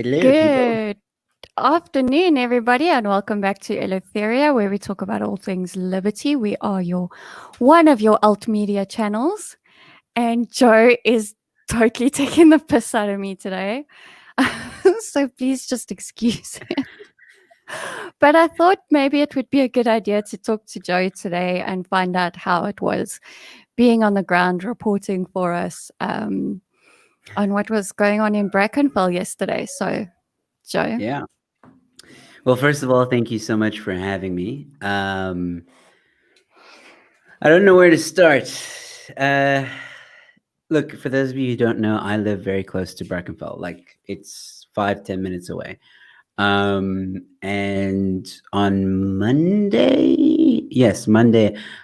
Hello, people. Good afternoon, everybody, and welcome back to Eleutheria, where we talk about all things liberty. We are one of your alt media channels, and Joe is totally taking the piss out of me today. So please just excuse him. But I thought maybe it would be a good idea to talk to Joe today and find out how it was being on the ground reporting for us on what was going on in Brackenfell yesterday. So, Joe. Yeah. Well, first of all, thank you so much for having me. I don't know where to start. Look, for those of you who don't know, I live very close to Brackenfell. Like, it's 5-10 minutes away. And on Monday,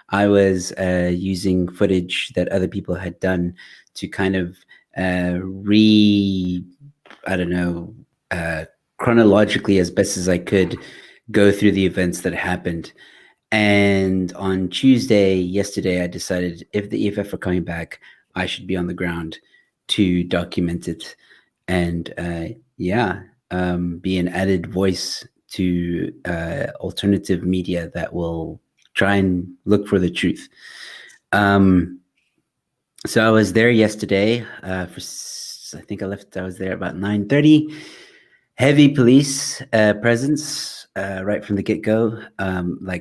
I was using footage that other people had done to kind of chronologically, as best as I could, go through the events that happened. And on yesterday, I decided if the EFF are coming back, I should be on the ground to document it. And be an added voice to alternative media that will try and look for the truth. So I was there yesterday. I was there about 9:30. Heavy police presence right from the get-go.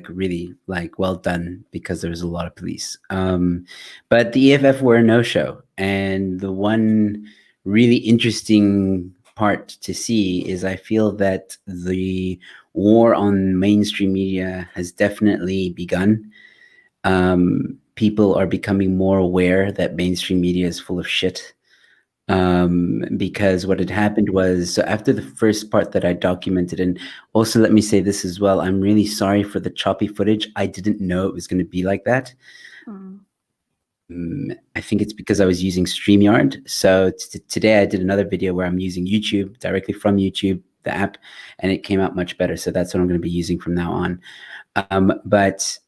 Really well done, because there was a lot of police. But the EFF were a no-show, and the one really interesting part to see is I feel that the war on mainstream media has definitely begun. People are becoming more aware that mainstream media is full of shit. Because what had happened was, so after the first part that I documented, and also let me say this as well, I'm really sorry for the choppy footage. I didn't know it was going to be like that. I think it's because I was using StreamYard. So today I did another video where I'm using YouTube, directly from YouTube, the app, and it came out much better. So that's what I'm going to be using from now on. But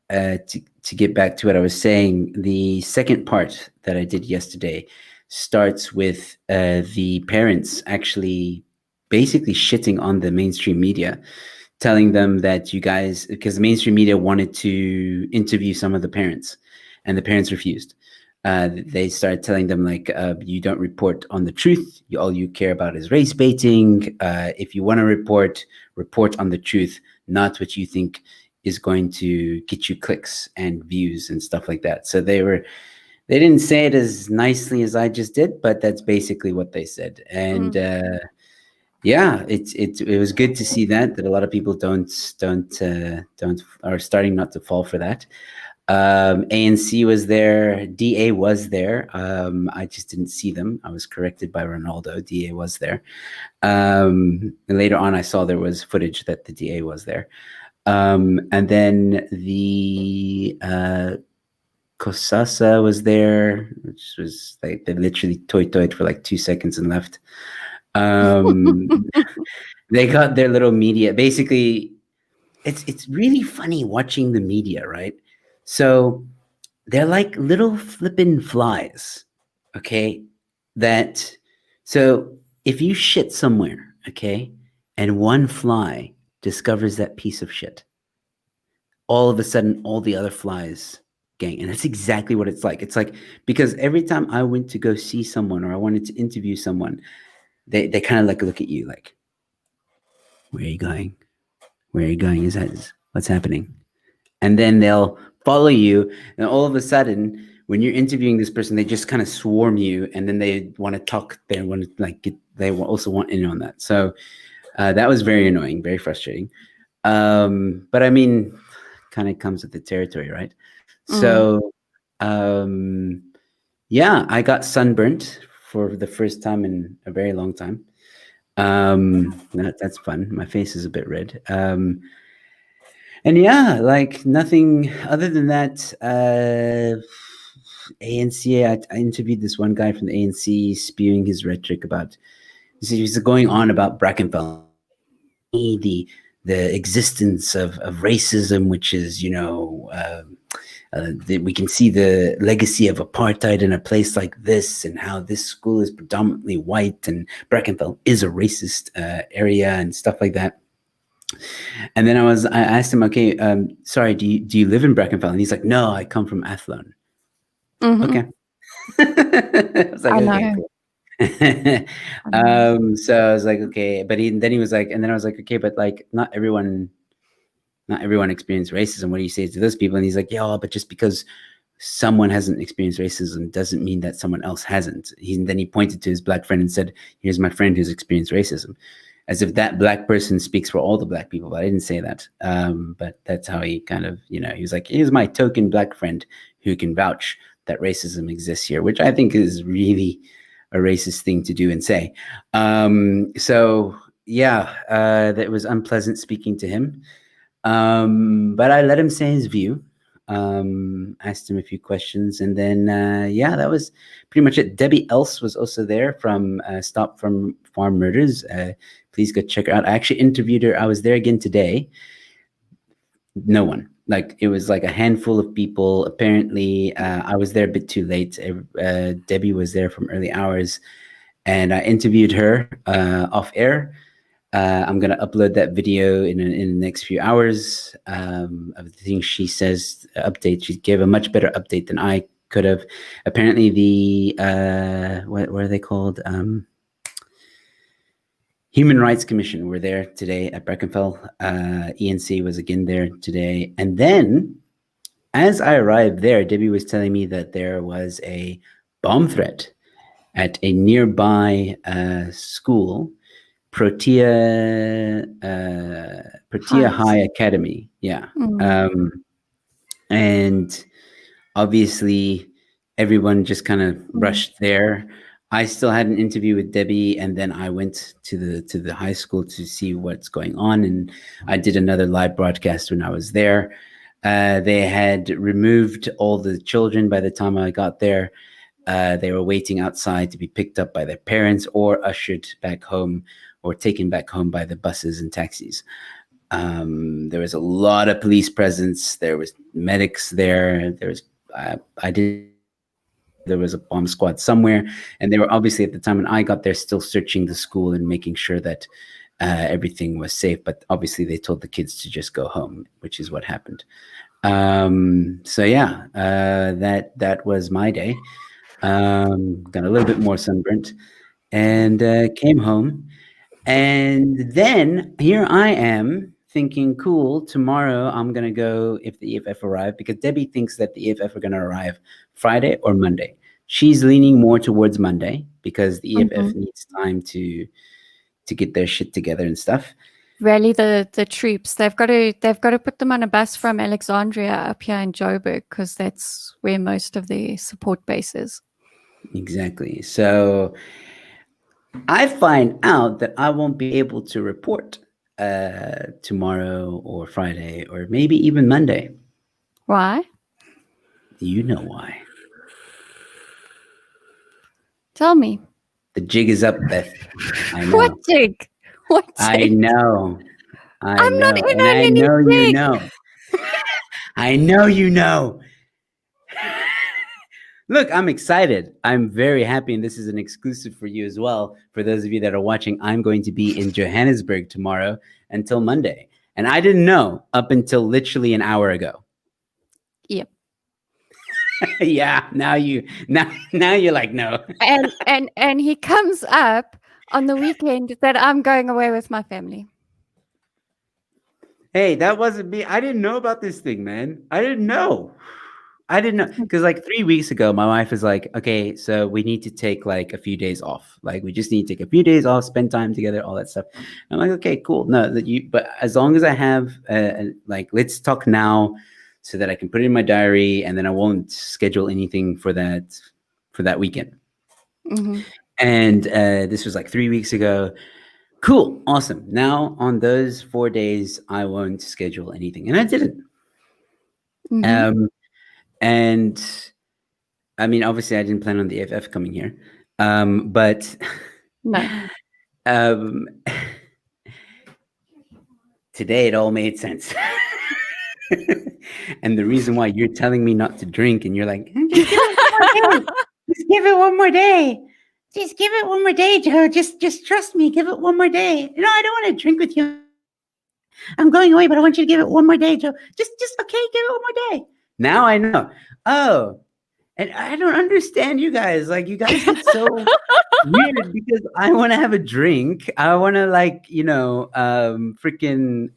to get back to what I was saying, the second part that I did yesterday starts with the parents actually basically shitting on the mainstream media, telling them that you guys, because the mainstream media wanted to interview some of the parents, and the parents refused. They started telling them, like, you don't report on the truth. All you care about is race baiting. If you want to report on the truth, not what you think is going to get you clicks and views and stuff like that. So they didn't say it as nicely as I just did, but that's basically what they said. And it was good to see that a lot of people are starting not to fall for that. ANC was there, DA was there. I just didn't see them. I was corrected by Ronaldo. DA was there. And later on, I saw there was footage that the DA was there. And then the Kosasa was there, which was like, they literally toyed for like 2 seconds and left. They got their little media. Basically, it's really funny watching the media, right? So they're like little flippin' flies, okay? So if you shit somewhere, okay, and one fly discovers that piece of shit, all of a sudden, all the other flies gang. And that's exactly what it's like. It's like, because every time I went to go see someone or I wanted to interview someone, they kind of like look at you like, where are you going? Where are you going? What's happening? And then they'll follow you, and all of a sudden, when you're interviewing this person, they just kind of swarm you, and then they want to talk. They want to they also want in on that. So that was very annoying, very frustrating. But I mean, kind of comes with the territory, right? So I got sunburnt for the first time in a very long time. That's fun. My face is a bit red. And yeah, like nothing other than that. ANC, I interviewed this one guy from the ANC spewing his rhetoric about, he's going on about Brackenfell, the existence of racism, which is, we can see the legacy of apartheid in a place like this, and how this school is predominantly white, and Brackenfell is a racist area and stuff like that. And then I asked him, okay, sorry, do you live in Brackenfell? And he's like, no, I come from Athlone. Okay. I was like, I okay, know. cool. I know. So I was like, okay, but then he was like, and then I was like, okay, but like not everyone experienced racism. What do you say to those people? And he's like, yeah, but just because someone hasn't experienced racism doesn't mean that someone else hasn't. Then he pointed to his black friend and said, here's my friend who's experienced racism, as if that black person speaks for all the black people. But I didn't say that. But that's how he kind of, he was like, here's my token black friend who can vouch that racism exists here, which I think is really a racist thing to do and say. So yeah, that was unpleasant speaking to him. But I let him say his view. Asked him a few questions, and then yeah, that was pretty much it. Debbie Else was also there from Stop from Farm Murders. Please go check her out. I actually interviewed her. I was there again today. No one. Like, it was like a handful of people. Apparently, I was there a bit too late. Debbie was there from early hours, and I interviewed her off air. I'm going to upload that video in the next few hours of the things she says, update. She gave a much better update than I could have. Apparently the, what are they called? Human Rights Commission were there today at Brackenfell. ENC was again there today. And then as I arrived there, Debbie was telling me that there was a bomb threat at a nearby school, Protea High Academy. Yeah. And obviously everyone just kind of rushed there. I still had an interview with Debbie, and then I went to the high school to see what's going on, and I did another live broadcast when I was there. They had removed all the children by the time I got there. They were waiting outside to be picked up by their parents or ushered back home or taken back home by the buses and taxis. There was a lot of police presence. There was medics there. There was, there was a bomb squad somewhere, and they were obviously, at the time when I got there, still searching the school and making sure that everything was safe. But obviously they told the kids to just go home, which is what happened. So yeah, that was my day. Got a little bit more sunburnt, and came home. And then here I am thinking, cool, tomorrow I'm going to go if the EFF arrive, because Debbie thinks that the EFF are going to arrive Friday or Monday. She's leaning more towards Monday because the EFF needs time to get their shit together and stuff. Rally the troops. They've got to put them on a bus from Alexandria up here in Joburg, because that's where most of the support base is. Exactly. So I find out that I won't be able to report tomorrow or Friday or maybe even Monday. Why? You know why. Tell me. The jig is up, Beth. I know. What jig? What jig? I know. I'm not in and on I any know jig. you know. I know you know. Look, I'm excited. I'm very happy, and this is an exclusive for you as well. For those of you that are watching, I'm going to be in Johannesburg tomorrow until Monday. And I didn't know up until literally an hour ago. Yep. Yeah, now you're like, no. And he comes up on the weekend that I'm going away with my family. Hey, that wasn't me. I didn't know about this thing, man. I didn't know. Because like 3 weeks ago, my wife was like, okay, so we need to take like a few days off. Like, we just need to take a few days off, spend time together, all that stuff. I'm like, okay, cool. No, but as long as I have, like, let's talk now so that I can put it in my diary, and then I won't schedule anything for that weekend. And this was like 3 weeks ago. Cool. Awesome. Now on those 4 days, I won't schedule anything. And I didn't. And I mean, obviously I didn't plan on the EFF coming here. But No. Today it all made sense. And the reason why you're telling me not to drink, and you're like, just give it one more day. Just give it one more day. Just give it one more day, Joe. Just trust me. Give it one more day. I don't want to drink with you. I'm going away, but I want you to give it one more day, Joe. Just okay, give it one more day. Now I know. Oh, and I don't understand you guys. Like, you guys get so weird because I want to have a drink. I want to, like, freaking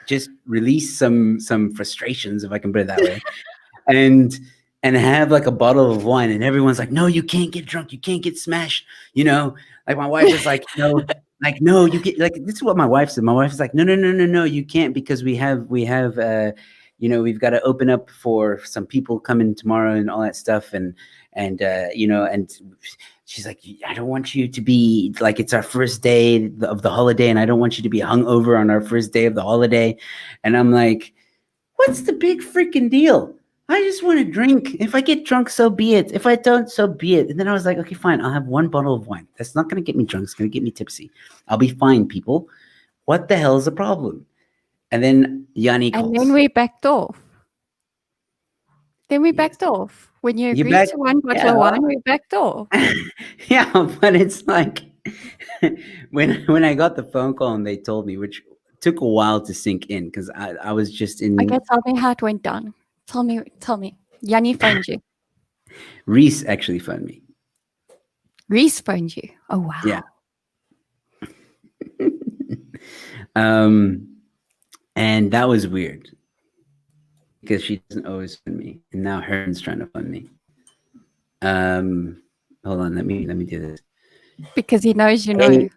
just release some frustrations, if I can put it that way, and have like a bottle of wine, and everyone's like, no, you can't get drunk, you can't get smashed, like my wife is like, no, like, no, you get, like, this is what my wife said. My wife is like, no, you can't, because we have we've got to open up for some people coming tomorrow and all that stuff, and she's like, I don't want you to be like, it's our first day of the holiday, and I don't want you to be hungover on our first day of the holiday. And I'm like, what's the big freaking deal? I just want to drink. If I get drunk, so be it. If I don't, so be it. And then I was like, okay, fine. I'll have one bottle of wine. That's not going to get me drunk. It's going to get me tipsy. I'll be fine, people. What the hell is the problem? And then Yanni calls. And then we backed off. Backed off. When you agreed to one bottle of wine, we backed off. Yeah, but it's like, when I got the phone call and they told me, which took a while to sink in, because I was just in. Okay, tell me how it went down. Tell me. Yanni phoned you. Reese actually phoned me. Reese phoned you. Oh, wow. Yeah. And that was weird, because she doesn't always phone me, and now Herman's trying to phone me. Hold on, let me do this. Because he knows you know.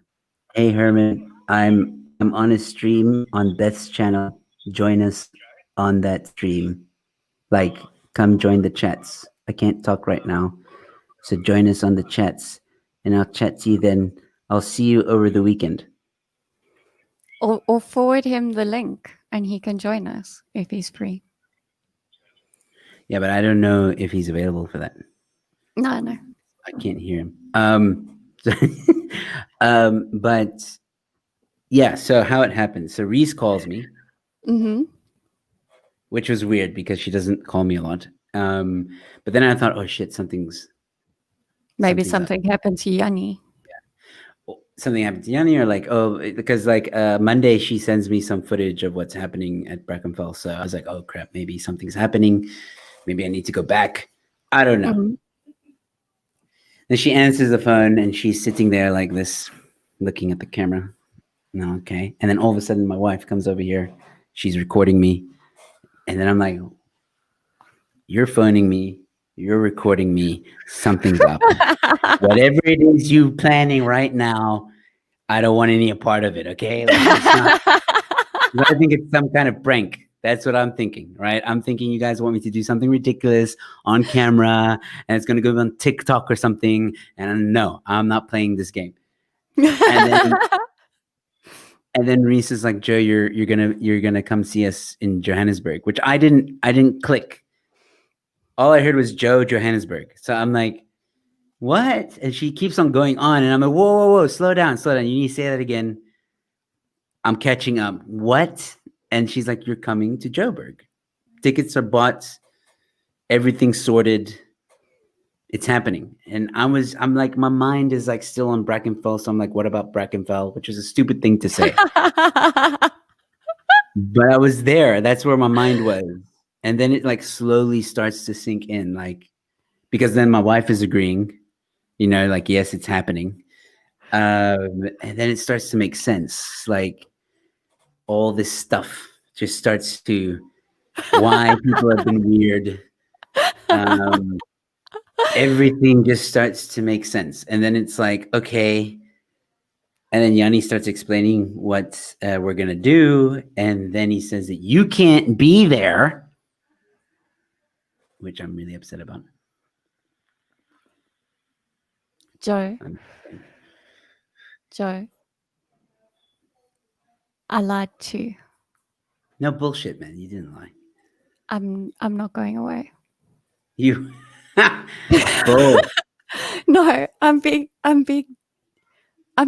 Hey Herman, I'm on a stream on Beth's channel. Join us on that stream. Like, come join the chats. I can't talk right now, so join us on the chats, and I'll chat to you then. I'll see you over the weekend. Or forward him the link, and he can join us if he's free. Yeah, but I don't know if he's available for that. No. I can't hear him. But yeah, so how it happened. So Reese calls me, which was weird because she doesn't call me a lot. But then I thought, oh shit, maybe something happened to Yanni. Yeah. Something happened to Yanni, or like, because like Monday she sends me some footage of what's happening at Brackenfell. So I was like, oh crap, maybe something's happening. Maybe I need to go back. I don't know. Then she answers the phone, and she's sitting there like this, looking at the camera. No, okay. And then all of a sudden, my wife comes over here. She's recording me. And then I'm like, you're phoning me. You're recording me. Something's up. Whatever it is you planning right now, I don't want any part of it, okay? Like, I think it's some kind of prank. That's what I'm thinking, right? I'm thinking you guys want me to do something ridiculous on camera, and it's going to go on TikTok or something. And no, I'm not playing this game. And then Reese is like, Joe, you're gonna come see us in Johannesburg, which I didn't click. All I heard was Johannesburg. So I'm like, what? And she keeps on going on, and I'm like, whoa, slow down. You need to say that again. I'm catching up. What? And she's like, you're coming to Joburg. Tickets are bought. Everything's sorted. It's happening. And I'm like, my mind is like still on Brackenfell. So I'm like, what about Brackenfell? Which is a stupid thing to say. But I was there. That's where my mind was. And then it like slowly starts to sink in, like, because then my wife is agreeing, like, yes, it's happening. And then it starts to make sense. Like, all this stuff just starts to, why people have been weird. Everything just starts to make sense. And then it's like, okay. And then Yanni starts explaining what we're going to do. And then he says that you can't be there, which I'm really upset about. Joe, I lied too. No bullshit, man. You didn't lie. I'm not going away. You. Bull. No, I'm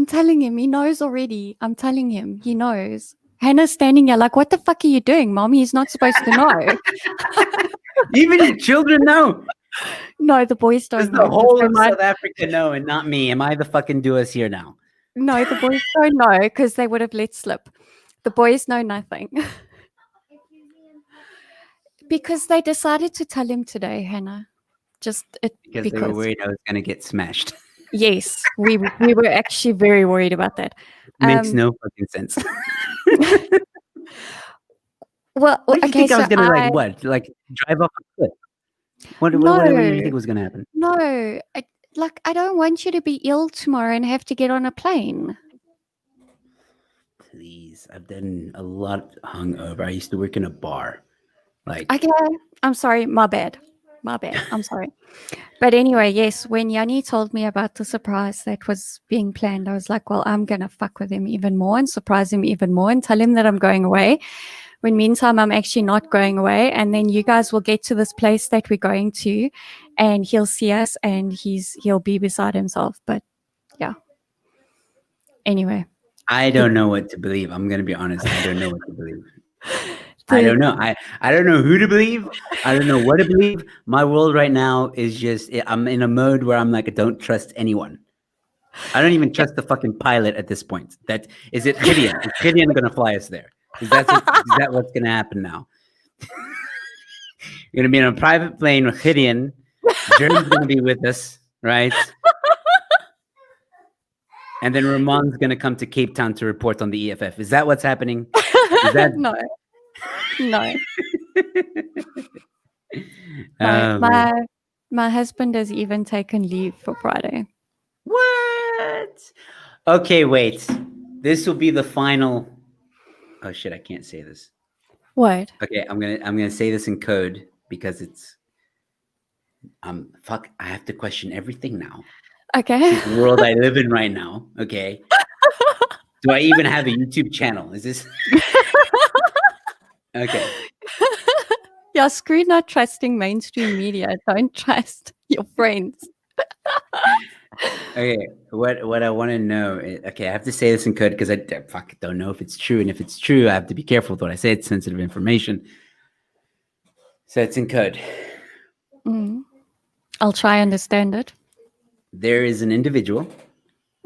telling him. He knows already. I'm telling him. He knows. Hannah's standing there like, what the fuck are you doing, Mommy? He's not supposed to know. Even your children know. No, the boys Does don't know. the whole of South Africa know and not me? Am I the fucking doers here now? No, the boys don't know because they would have let slip. The boys know nothing. Because they decided to tell him today, Hannah. Just because they were worried I was going to get smashed. Yes, we were actually very worried about that. Makes no fucking sense. Well, what do you think I was going to like drive off a cliff? What do you think was going to happen? No, I don't want you to be ill tomorrow and have to get on a plane. Please, I've done a lot hungover. I used to work in a bar. Like, okay, I'm sorry, my bad. I'm sorry. But anyway, yes, when Yanni told me about the surprise that was being planned, I was like, well, I'm going to fuck with him even more and surprise him even more and tell him that I'm going away. When meantime, I'm actually not going away. And then you guys will get to this place that we're going to and he'll see us and he'll be beside himself. But yeah. Anyway. I don't know what to believe. I'm going to be honest. I don't know what to believe. I don't know. I don't know who to believe. I don't know what to believe. My world right now is just, I'm in a mode where I'm like, I don't trust anyone. I don't even trust the fucking pilot at this point. Is it Gideon? Is Gideon going to fly us there? Is that what's going to happen now? You're going to be in a private plane with Gideon. Jeremy's going to be with us, right? And then Ramon's going to come to Cape Town to report on the EFF. Is that what's happening? Is that No. My husband has even taken leave for Friday. What? Okay, wait. This will be the final. Oh shit! I can't say this. What? Okay, I'm gonna say this in code because it's. Fuck! I have to question everything now. Okay. The world I live in right now. Okay. Do I even have a YouTube channel? Is this? Okay. Yeah, screw not trusting mainstream media. Don't trust your friends. Okay, what I want to know is, okay, I have to say this in code because I don't know if it's true, and if it's true, I have to be careful with what I say. It's sensitive information, so it's in code. I'll try and understand it. There is an individual.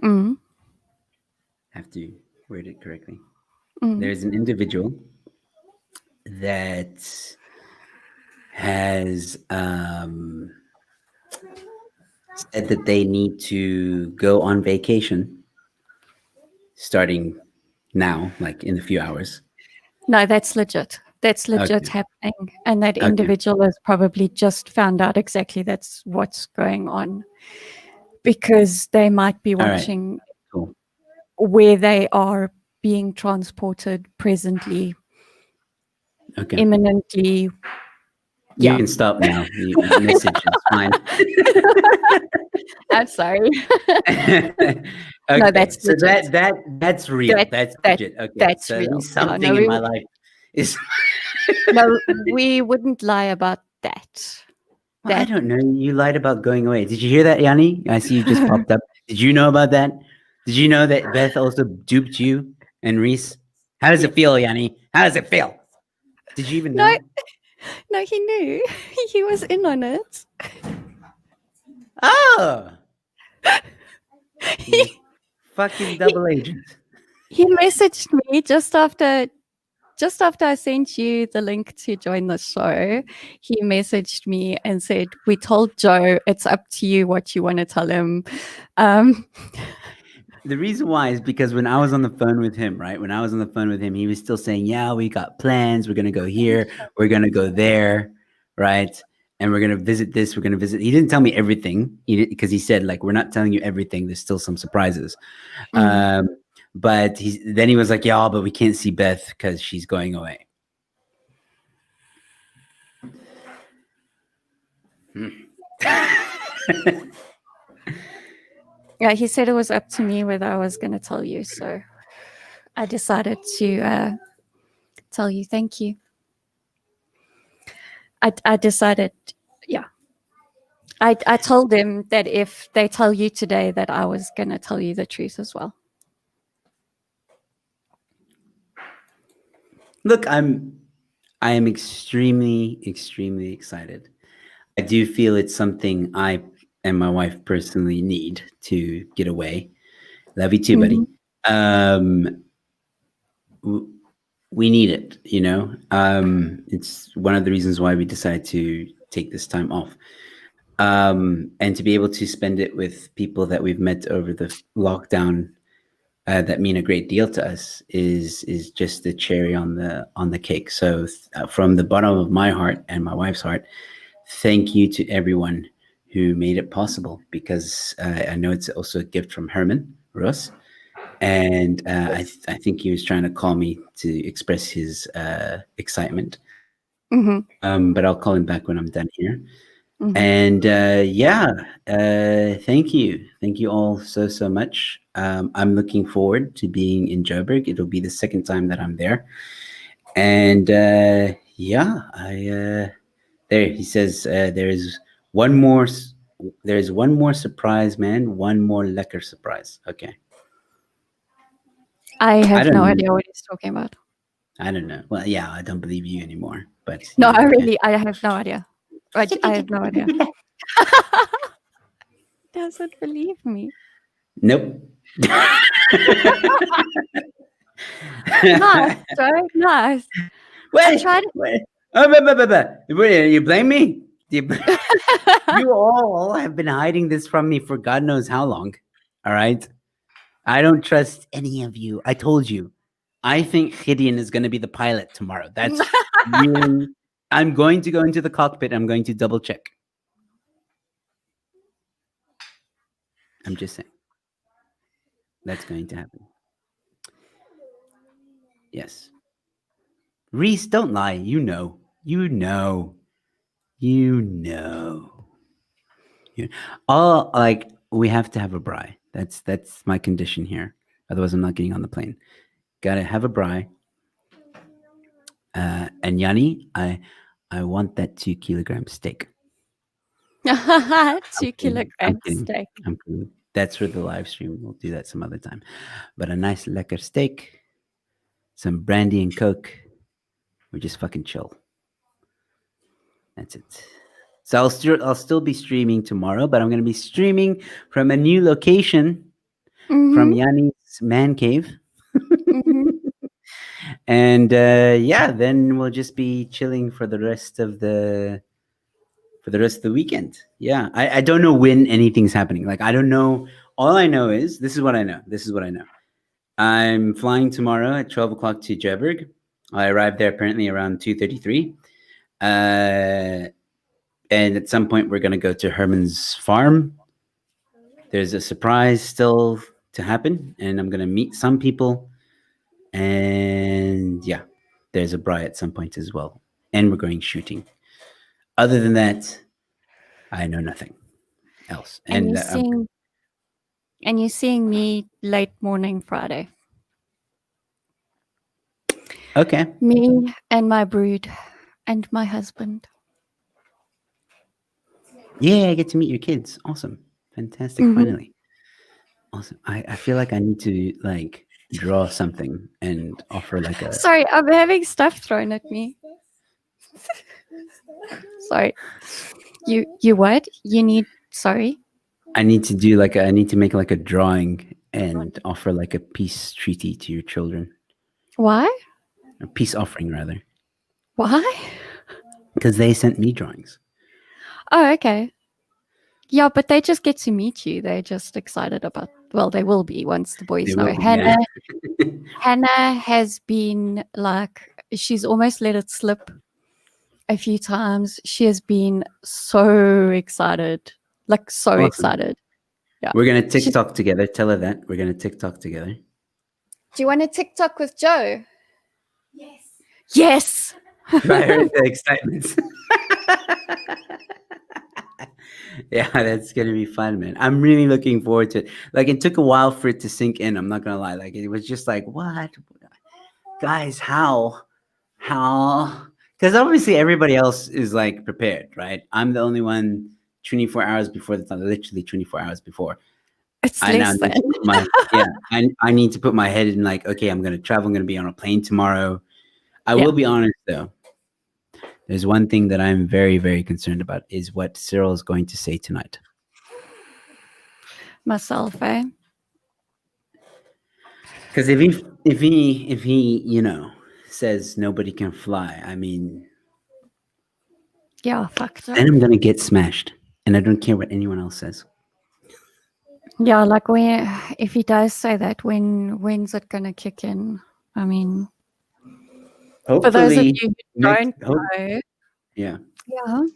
I have to word it correctly. There's an individual that has said that they need to go on vacation starting now, like in a few hours. No, that's legit. That's legit happening. And that individual has probably just found out exactly that's what's going on because they might be watching where they are being transported presently, imminently. You can stop now. The message is fine. I'm sorry. No, that's so legit. That's real. That's legit. Okay, that's so real. Something in my life is. No, we wouldn't lie about that. I don't know. You lied about going away. Did you hear that, Yanni? I see you just popped up. Did you know about that? Did you know that Beth also duped you and Reese? How does it feel, Yanni? How does it feel? Did you even know? No, he knew. He was in on it. Oh! Fucking double agent. He messaged me just after I sent you the link to join the show. He messaged me and said, "We told Joe it's up to you what you want to tell him." The reason why is because when I was on the phone with him, right? When I was on the phone with him, he was still saying, yeah, we got plans. We're going to go here. We're going to go there, right? And we're going to visit this. We're going to visit. He didn't tell me everything because he said, like, we're not telling you everything. There's still some surprises. But then he was like, yeah, but we can't see Beth because she's going away. Yeah, he said it was up to me whether I was going to tell you. So I decided to tell you. Thank you. I decided, yeah. I told them that if they tell you today that I was going to tell you the truth as well. Look, I am extremely, extremely excited. I do feel it's something I and my wife personally need to get away. Love you too, buddy. Mhm. We need it, you know. It's one of the reasons why we decided to take this time off. And to be able to spend it with people that we've met over the lockdown that mean a great deal to us is just the cherry on the cake. So from the bottom of my heart and my wife's heart, thank you to everyone who made it possible, because I know it's also a gift from Herman Ross, and I think he was trying to call me to express his excitement. Mhm. But I'll call him back when I'm done here. Mhm. And thank you all so much. I'm looking forward to being in Joburg. It'll be the second time that I'm there, and I there he says there's one more surprise, man, one more lekker surprise. Okay, I I have don't no know. idea what he's talking about. I don't know. Well, yeah, I don't believe you anymore, but No, yeah, okay. I have no idea. Right, I have no idea. Doesn't believe me. Nope. Nice, Joe. Nice. I Wait, tried. wait. Oh, wait, you blame me? You all have been hiding this from me for God knows how long. All right. I don't trust any of you. I told you. I think Gideon is going to be the pilot tomorrow. That's really. I'm going to go into the cockpit. I'm going to double check. I'm just saying. That's going to happen. Yes. Reese, don't lie. You know. You know. You know. You, oh, like we have to have a braai. That's my condition here. Otherwise, I'm not getting on the plane. Gotta have a braai. And Yanni, I want that 2 kilogram steak. 2 I'm kilogram kidding. steak. I'm kidding. That's for the live stream. We'll do that some other time. But a nice lekker steak, some brandy and coke. We just fucking chill. That's it. So I'll still be streaming tomorrow, but I'm gonna be streaming from a new location, from Mhm. Yanni's man cave. Mhm. And yeah, then we'll just be chilling for the rest of the weekend. Yeah, I don't know when anything's happening. Like I don't know. All I know is this is what I know. This is what I know. I'm flying tomorrow at 12 o'clock to Joburg. I arrived there apparently around 2:33. And at some point we're gonna go to Herman's farm. There's a surprise still to happen, and I'm gonna meet some people. And yeah, there's a braai at some point as well. And we're going shooting. Other than that, I know nothing else. And And you're seeing me late morning Friday. okay. Me and my brood and my husband. Yeah, I get to meet your kids. Awesome. Fantastic. Mhm. Finally. Awesome. I feel like I need to like draw something and offer like a Sorry, I'm having stuff thrown at me. Sorry. You what? You need sorry. I need to do like I need to make like a drawing and offer like a peace treaty to your children. Why? A peace offering rather. Why? Because they sent me drawings. Oh, okay. Yeah, but they just get to meet you. They're just excited about. Well, they will be once the boys They know. will be, yeah. Hannah has been like she's almost let it slip a few times. She has been so excited, like so Awesome. excited. Yeah. We're gonna TikTok together. Tell her that. We're gonna TikTok together. Do you want to TikTok with Joe? Yes. Yes. I heard the excitement. Yeah, that's gonna be fun, man. I'm really looking forward to it. Like it took a while for it to sink in. I'm not gonna lie. Like it was just like, what, guys? How? Because obviously everybody else is like prepared, right? I'm the only one 24 hours before the time, literally 24 hours before. It's I now less need than. to put my I need to put my head in like, okay, I'm gonna travel. I'm gonna be on a plane tomorrow. I will be honest though. There's one thing that I'm very, very concerned about is what Cyril is going to say tonight. Myself, eh? Because if he says nobody can fly, I mean, Yeah, fuck that. then I'm gonna get smashed, and I don't care what anyone else says. Yeah, like if he does say that, when's it gonna kick in? I mean, Hopefully, for those of you who don't know, yeah, no,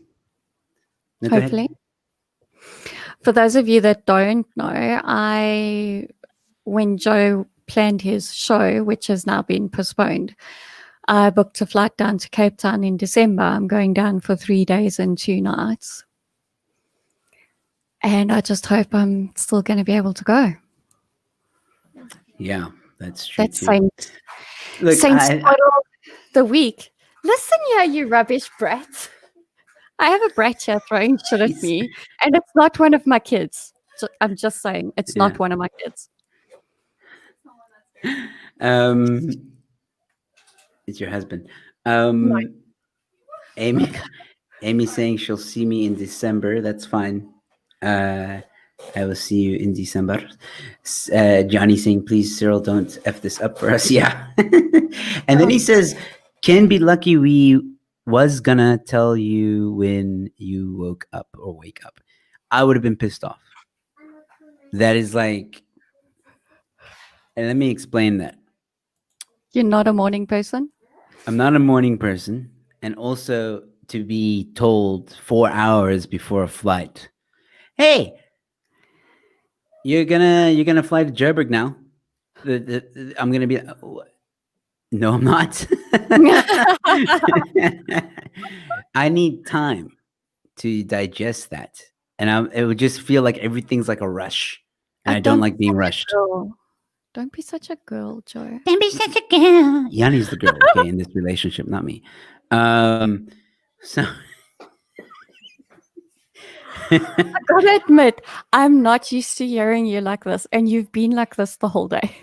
hopefully. For those of you that don't know, when Joe planned his show, which has now been postponed, I booked a flight down to Cape Town in December. I'm going down for 3 days and 2 nights. And I just hope I'm still going to be able to go. Yeah, that's true That's too. Saint the week. Listen here, you rubbish brat. I have a brat here throwing shit at me, and it's not one of my kids. I'm just saying, it's not one of my kids. It's your husband. No. Amy saying she'll see me in December. That's fine. I will see you in December. Johnny saying, please, Cyril, don't F this up for us. Yeah. And then he says, can be lucky we was gonna tell you when you woke up or wake up. I would have been pissed off. That is like, and let me explain that. You're not a morning person? I'm not a morning person. And also to be told 4 hours before a flight, hey, you're gonna fly to Joburg now. I'm gonna be. No, I'm not. I need time to digest that, and it would just feel like everything's like a rush, and I don't like being rushed. Don't be such a girl, Joe. Don't be such a girl. Yanni's the girl, okay, in this relationship, not me. So I gotta admit, I'm not used to hearing you like this, and you've been like this the whole day.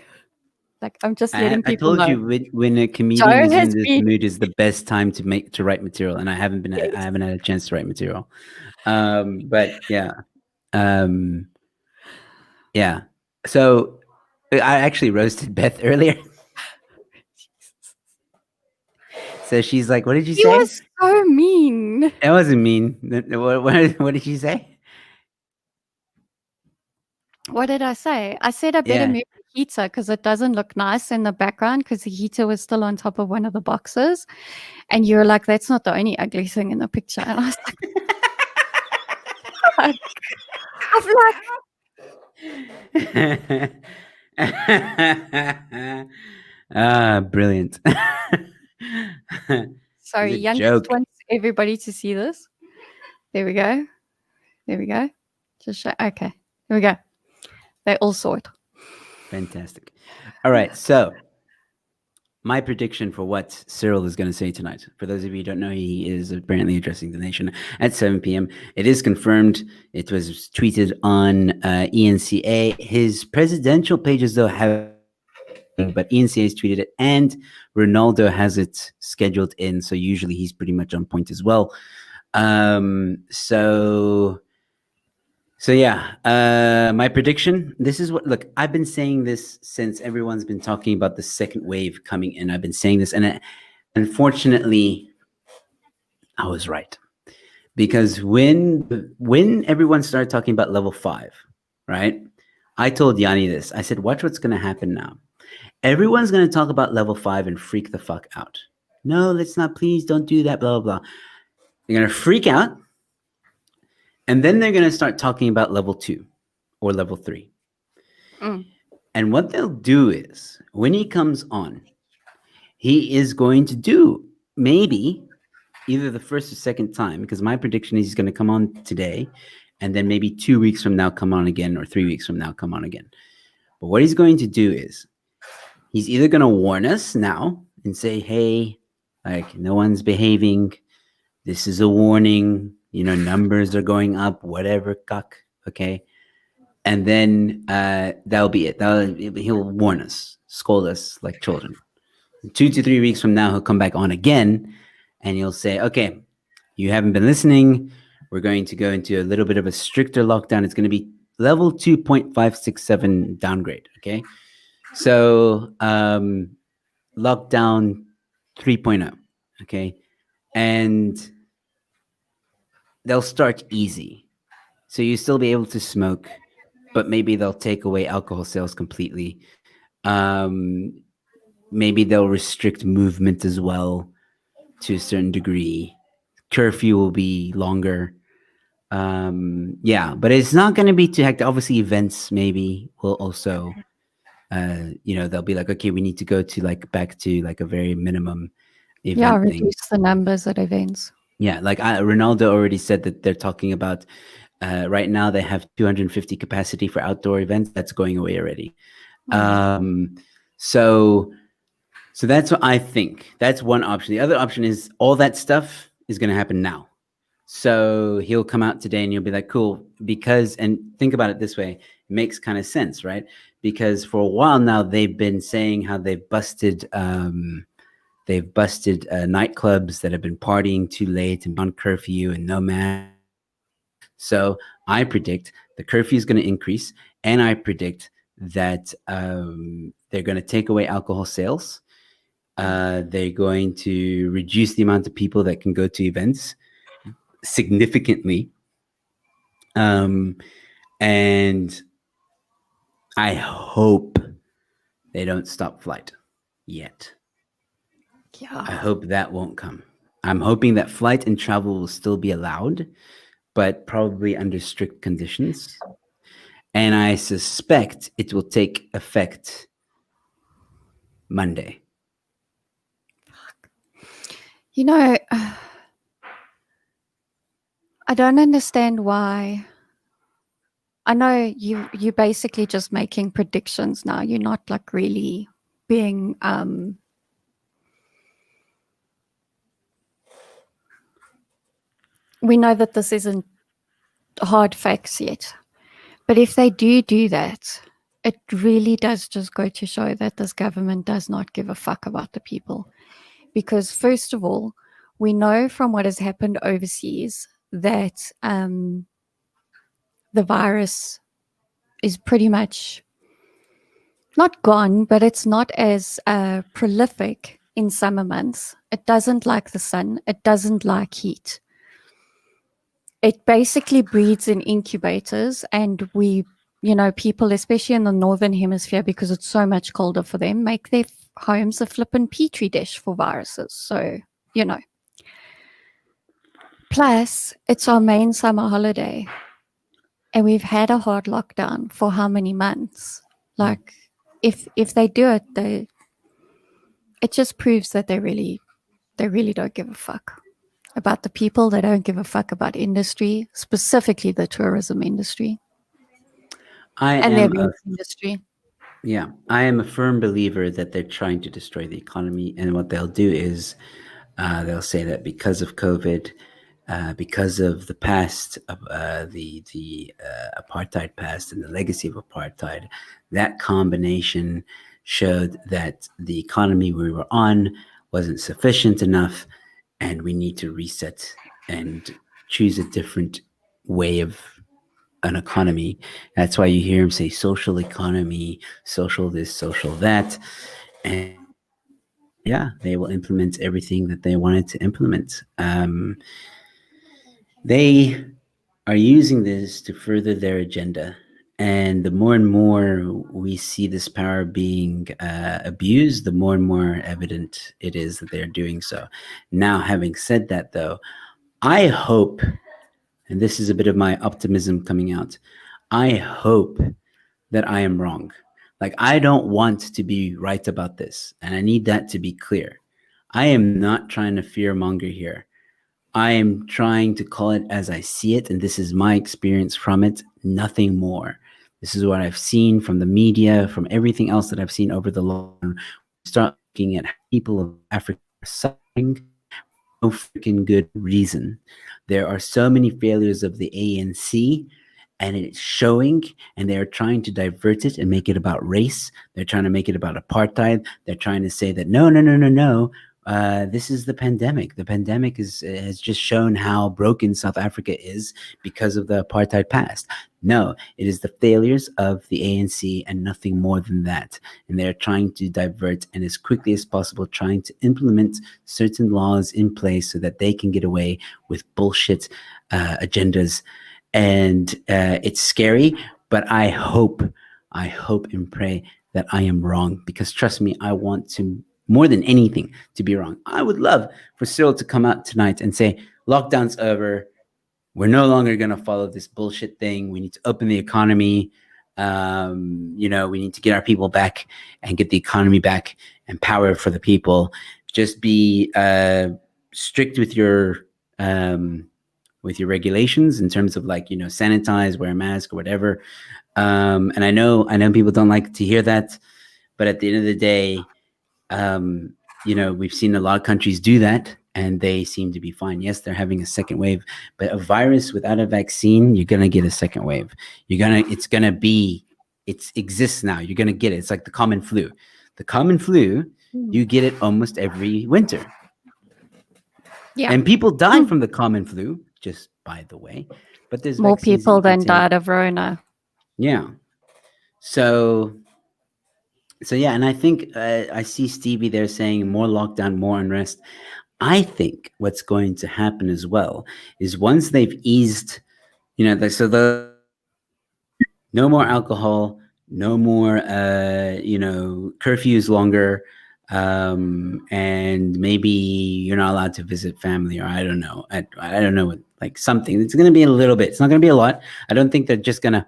Like, I'm just letting people know. I told you when a comedian is in this mood is the best time to write material, and I haven't had a chance to write material. But yeah, yeah. So I actually roasted Beth earlier. So she's like, "What did you say?" You were so mean. It wasn't mean. What did she say? What did I say? I said I better move the heater because it doesn't look nice in the background because the heater was still on top of one of the boxes. And you were like, that's not the only ugly thing in the picture. And I was like, brilliant. Sorry, Young just wants everybody to see this. There we go. There we go. Just show. Okay. Here we go. They all saw it. Fantastic. All right. So my prediction for what Cyril is going to say tonight. For those of you who don't know, he is apparently addressing the nation at 7 p.m. It is confirmed. It was tweeted on ENCA. His presidential pages, though, have, but ENCA has tweeted it, and Ronaldo has it scheduled in. So usually he's pretty much on point as well. So yeah, my prediction, this is what, look, I've been saying this since everyone's been talking about the second wave coming in. I've been saying this, and unfortunately, I was right. Because when everyone started talking about level 5, right? I told Yanni this. I said, watch what's going to happen now. Everyone's going to talk about level 5 and freak the fuck out. No, let's not, please don't do that, blah, blah, blah. They're going to freak out. And then they're going to start talking about level 2 or level 3. And what they'll do is, when he comes on, he is going to do maybe either the first or second time, because my prediction is he's going to come on today, and then maybe 2 weeks from now come on again, or 3 weeks from now come on again. But what he's going to do is, he's either going to warn us now and say, hey, like, no one's behaving. This is a warning. You know, numbers are going up, whatever, cuck, okay? And then that'll be it. He'll warn us, scold us like children. 2 to 3 weeks from now, he'll come back on again and he'll say, okay, you haven't been listening. We're going to go into a little bit of a stricter lockdown. It's going to be level 2.567 downgrade. Okay. So, lockdown 3.0. Okay. And they'll start easy. So you still be able to smoke, but maybe they'll take away alcohol sales completely. Maybe they'll restrict movement as well to a certain degree. Curfew will be longer. Yeah, but it's not going to be too hectic. Obviously, events maybe will also, they'll be like, okay, we need to go to back to a very minimum event thing. Reduce the numbers at events. Yeah, Ronaldo already said that they're talking about right now they have 250 capacity for outdoor events. That's going away already. So that's what I think. That's one option. The other option is all that stuff is going to happen now. So he'll come out today and you'll be like, cool, because, and think about it this way, it makes kind of sense, right? Because for a while now, they've been saying how they've busted nightclubs that have been partying too late and on curfew and no mask. So I predict the curfew is going to increase, and I predict that they're going to take away alcohol sales. They're going to reduce the amount of people that can go to events significantly. And I hope they don't stop flight yet. Yeah. I hope that won't come. I'm hoping that flight and travel will still be allowed, but probably under strict conditions. And I suspect it will take effect Monday. You know, I don't understand why. I know you're basically just making predictions now. You're not really being we know that this isn't hard facts yet. But if they do that, it really does just go to show that this government does not give a fuck about the people. Because first of all, we know from what has happened overseas that the virus is pretty much not gone, but it's not as prolific in summer months. It doesn't like the sun. It doesn't like heat. It basically breeds in incubators, and people, especially in the northern hemisphere, because it's so much colder for them, make their homes a flippin' petri dish for viruses. So, Plus, it's our main summer holiday, and we've had a hard lockdown for how many months? If they do it, it just proves that they really don't give a fuck about the people. They don't give a fuck about industry, specifically the tourism industry and the events industry. Yeah, I am a firm believer that they're trying to destroy the economy, and what they'll do is they'll say that because of COVID, because of the past of the apartheid past and the legacy of apartheid, that combination showed that the economy we were on wasn't sufficient enough, and we need to reset and choose a different way of an economy. That's why you hear him say social economy, social this, social that. And yeah, they will implement everything that they wanted to implement. They are using this to further their agenda. And the more and more we see this power being abused, the more and more evident it is that they're doing so. Now, having said that, though, I hope, and this is a bit of my optimism coming out, I hope that I am wrong. I don't want to be right about this, and I need that to be clear. I am not trying to fearmonger here. I am trying to call it as I see it, and this is my experience from it, nothing more. This is what I've seen from the media, from everything else that I've seen over the long. Start looking at people of Africa are suffering for no freaking good reason. There are so many failures of the ANC and it's showing, and they're trying to divert it and make it about race. They're trying to make it about apartheid. They're trying to say that no. This is the pandemic. The pandemic has just shown how broken South Africa is because of the apartheid past. No, it is the failures of the ANC and nothing more than that. And they're trying to divert and as quickly as possible trying to implement certain laws in place so that they can get away with bullshit agendas. And it's scary, but I hope and pray that I am wrong, because trust me, I want to, more than anything, to be wrong. I would love for Cyril to come out tonight and say, lockdown's over. We're no longer going to follow this bullshit thing. We need to open the economy. We need to get our people back and get the economy back and power for the people. Just be strict with your regulations in terms of sanitize, wear a mask or whatever. And I know people don't like to hear that, but at the end of the day, we've seen a lot of countries do that and they seem to be fine. Yes, they're having a second wave, but a virus without a vaccine, you're going to get a second wave. It exists now. You're going to get it. It's like the common flu. The common flu, you get it almost every winter. Yeah. And people die from the common flu, just by the way, but there's more people than died of Rona. Yeah. So yeah, and I think I see Stevie there saying more lockdown, more unrest. I think what's going to happen as well is once they've eased, no more alcohol, no more, curfews longer, and maybe you're not allowed to visit family, or I don't know. I don't know, like something. It's going to be a little bit. It's not going to be a lot. I don't think they're just going to,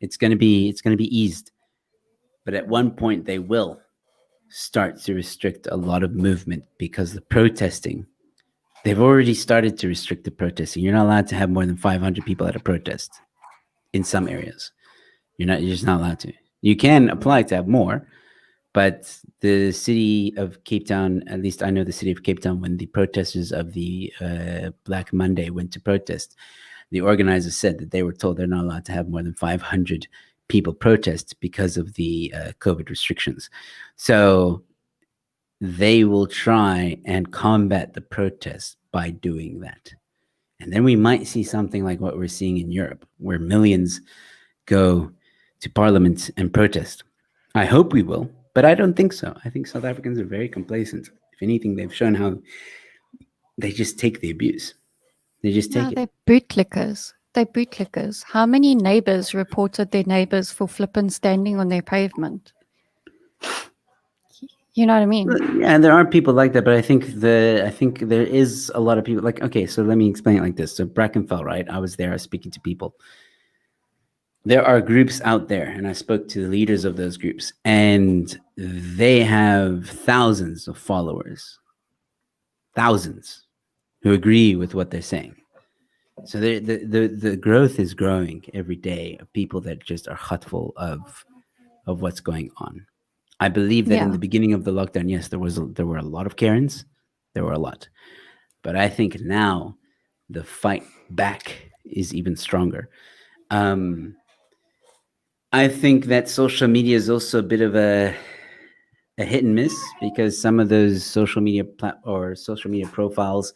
it's going to be eased. But at one point, they will start to restrict a lot of movement because the protesting, they've already started to restrict the protesting. You're not allowed to have more than 500 people at a protest in some areas. You're just not allowed to. You can apply to have more, but the city of Cape Town, at least I know the city of Cape Town, when the protesters of the Black Monday went to protest, the organizers said that they were told they're not allowed to have more than 500 people protest because of the COVID restrictions. So they will try and combat the protests by doing that. And then we might see something like what we're seeing in Europe, where millions go to parliament and protest. I hope we will, but I don't think so. I think South Africans are very complacent. If anything, they've shown how they just take the abuse. They just take it. They're bootlickers. How many neighbors reported their neighbors for flipping standing on their pavement? You know what I mean? Yeah, there are people like that, but I think there is a lot of people like, okay, so let me explain it like this. So Brackenfell, right? I was there, I was speaking to people. There are groups out there, and I spoke to the leaders of those groups, and they have thousands of followers. Thousands who agree with what they're saying. So the growth is growing every day of people that just are hurtful of what's going on. I believe that in the beginning of the lockdown, yes, there were a lot of Karens. There were a lot. But I think now the fight back is even stronger. I think that social media is also a bit of a hit and miss, because some of those social media profiles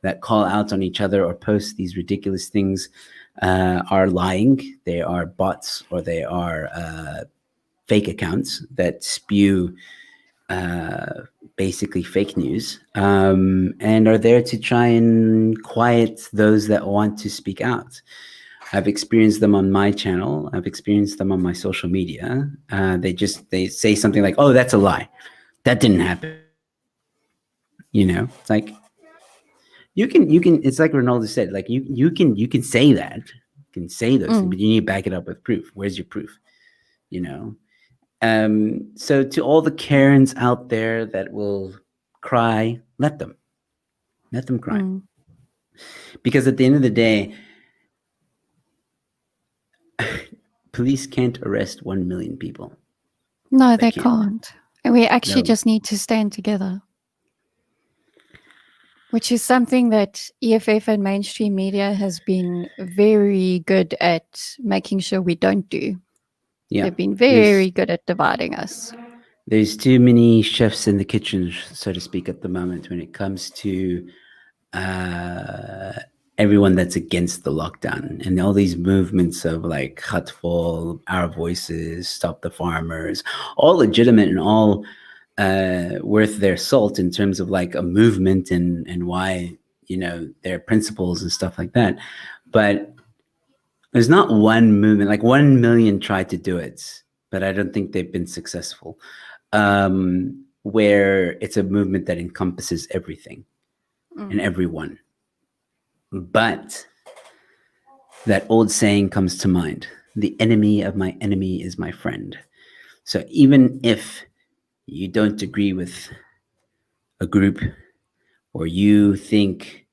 that call out on each other or post these ridiculous things are lying. They are bots, or they are fake accounts that spew basically fake news, and are there to try and quiet those that want to speak out. I've experienced them on my channel. I've experienced them on my social media. They say something like, "Oh, that's a lie. That didn't happen." It's like, you can. It's like Ronaldo said. Like you can say that. You can say those things, but you need to back it up with proof. Where's your proof? So to all the Karens out there that will cry, let them cry. Because at the end of the day, police can't arrest 1 million people. No, they can't. And we actually just need to stand together. Which is something that EFF and mainstream media has been very good at making sure we don't do. Yeah, They've been very good at dividing us. there's too many chefs in the kitchen, so to speak, at the moment when it comes to everyone that's against the lockdown and all these movements of like Khatful, Our Voices, Stop the Farmers, all legitimate and all worth their salt in terms of like a movement and why, you know, their principles and stuff like that. But there's not one movement, like 1 million tried to do it, but I don't think they've been successful. Where it's a movement that encompasses everything and everyone. But that old saying comes to mind: the enemy of my enemy is my friend. So even if you don't agree with a group, or you think,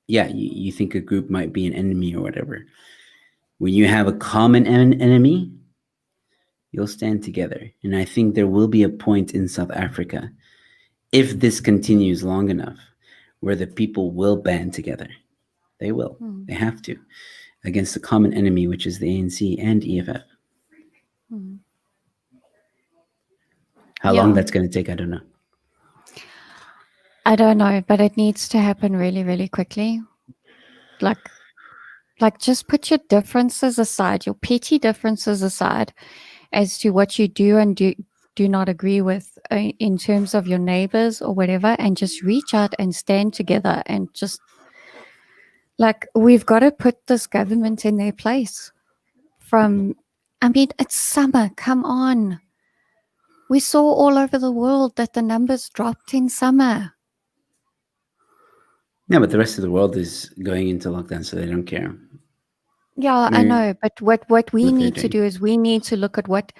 you think a group might be an enemy or whatever, when you have a common enemy, you'll stand together. And I think there will be a point in South Africa, if this continues long enough, where the people will band together. They will. They have to, against the common enemy, which is the ANC and EFF. How long that's going to take, I don't know. I don't know, but it needs to happen really, really quickly. Like just put your differences aside, your petty differences aside, as to what you do and do not agree with in terms of your neighbors or whatever, and just reach out and stand together and just, like, we've got to put this government in their place. I mean, it's summer, come on. We saw all over the world that the numbers dropped in summer. Yeah, but the rest of the world is going into lockdown, so they don't care. Yeah, I know. But what we need to do is we need to look at what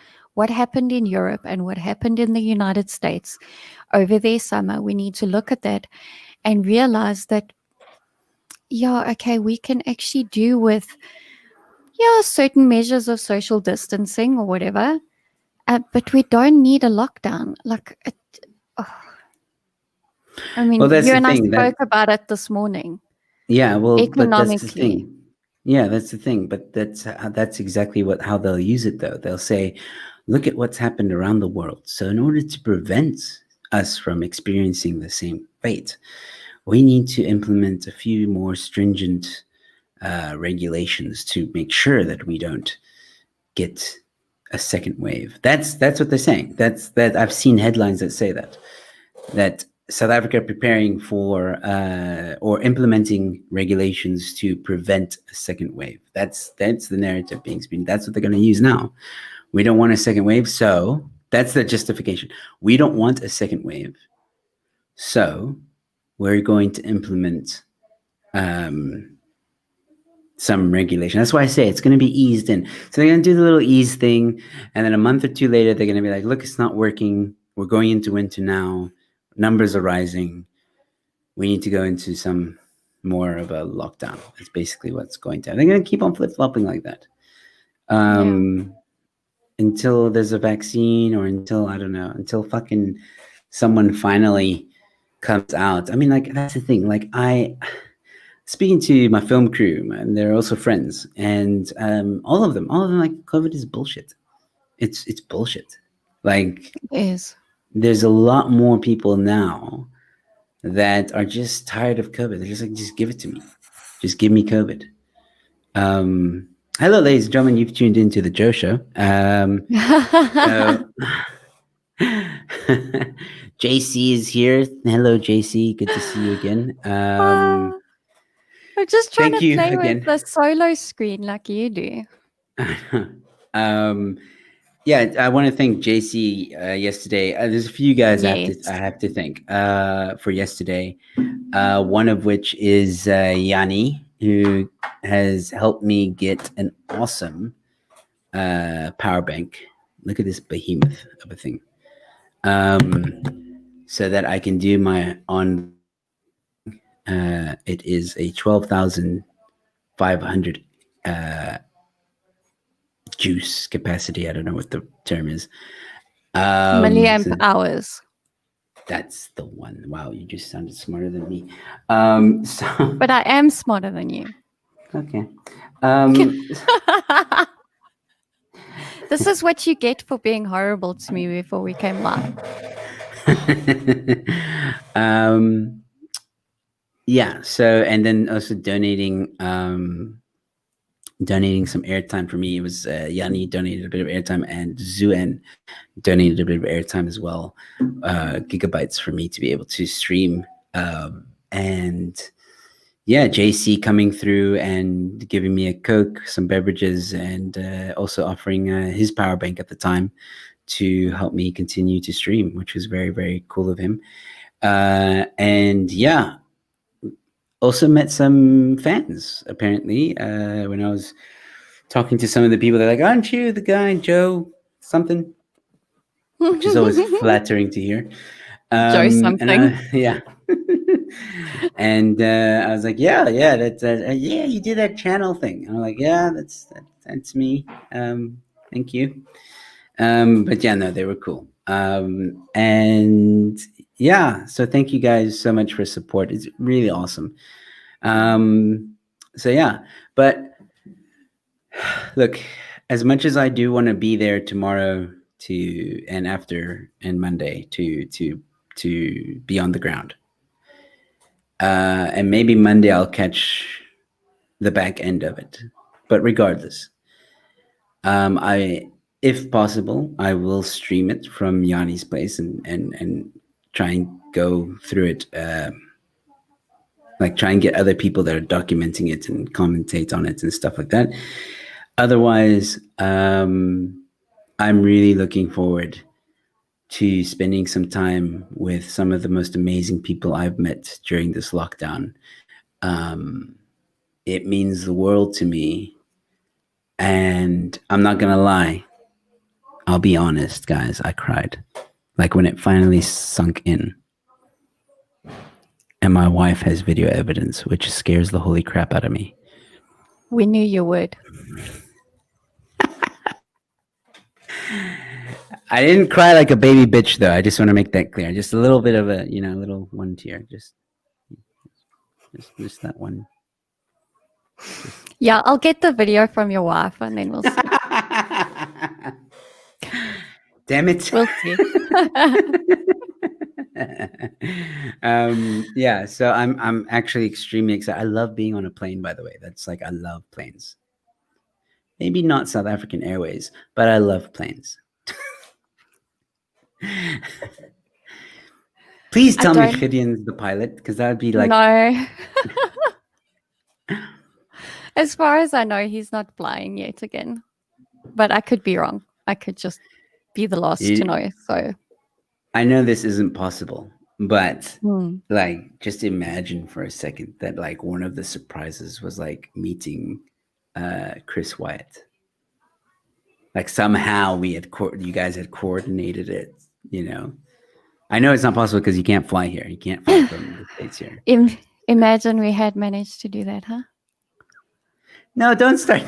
happened in Europe and what happened in the United States over their summer. We need to look at that and realize that, okay, we can actually do with, certain measures of social distancing or whatever, but we don't need a lockdown. Like, I mean, well, that's you the and thing, I spoke about it this morning. Yeah, well, but that's the Economically. thing. Yeah, that's the thing. But that's exactly how they'll use it, though. They'll say, "Look at what's happened around the world. So, in order to prevent us from experiencing the same fate, we need to implement a few more stringent regulations to make sure that we don't get a second wave." That's what they're saying. That I've seen headlines that say that South Africa preparing for or implementing regulations to prevent a second wave. That's the narrative being spun. That's what they're going to use now. We don't want a second wave, so that's the justification. We don't want a second wave, so we're going to implement some regulation. That's why I say it's going to be eased in. So they're going to do the little ease thing, and then a month or two later, they're going to be like, "Look, it's not working. We're going into winter now. Numbers are rising. We need to go into some more of a lockdown." That's basically what's going to happen. They're going to keep on flip-flopping like that until there's a vaccine, or until, I don't know, until fucking someone finally comes out. I mean, like, that's the thing. Like, speaking to my film crew, and they're also friends, and all of them, like, COVID is bullshit. It's bullshit. Like, It is. There's a lot more people now that are just tired of COVID. They're just like, just give it to me. Just give me COVID. Hello, ladies and gentlemen. You've tuned into the Joe Show. JC is here. Hello, JC. Good to see you again. I'm just trying to play again with the solo screen like you do. Yeah, I want to thank JC yesterday. There's a few guys Yes. I have to thank for yesterday. One of which is Yanni, who has helped me get an awesome power bank. Look at this behemoth of a thing. So that I can do my on. It is a 12,500 juice capacity. I don't know what the term is. Milliamp hours. That's the one. Wow, you just sounded smarter than me. So But I am smarter than you. okay. This is what you get for being horrible to me before we came live. Yeah. So, and then also donating some airtime for me. It was Yanni donated a bit of airtime, and Zuen donated a bit of airtime as well, gigabytes for me to be able to stream. And yeah, JC coming through and giving me a Coke, some beverages, and also offering his power bank at the time to help me continue to stream, which was very, very cool of him. And yeah, also met some fans apparently when I was talking to some of the people. They're like, "Aren't you the guy Joe something?" Which is always flattering to hear. Joe something. Yeah. And I was like, yeah, that's yeah, you do that channel thing. And I'm like, yeah, that's me. Thank you. But yeah, no, they were cool. And yeah, so thank you guys so much for support. It's really awesome. So yeah, but look, as much as I do want to be there tomorrow and after and Monday to be on the ground, and maybe Monday I'll catch the back end of it. But regardless, if possible, I will stream it from Yanni's place and try and go through it. Like try and get other people that are documenting it and commentate on it and stuff like that. Otherwise, I'm really looking forward to spending some time with some of the most amazing people I've met during this lockdown. It means the world to me. And I'm not going to lie. I'll be honest, guys. I cried. Like when it finally sunk in. And my wife has video evidence, which scares the holy crap out of me. We knew you would. I didn't cry like a baby bitch, though. I just want to make that clear. Just a little bit of a, little one tear. Just that one. Yeah, I'll get the video from your wife and then we'll see. Damn it. We'll see. Yeah, so I'm actually extremely excited. I love being on a plane, by the way. That's like, I love planes. Maybe not South African Airways, but I love planes. Please tell me Gideon's the pilot, because that would be like... No. As far as I know, he's not flying yet again. But I could be wrong. I could just be the last to know. So I know this isn't possible, but like, just imagine for a second that like one of the surprises was like meeting Chris Wyatt. Like somehow you guys had coordinated it, I know it's not possible because you can't fly here. You can't fly from the States here. Imagine we had managed to do that, huh? No, don't start.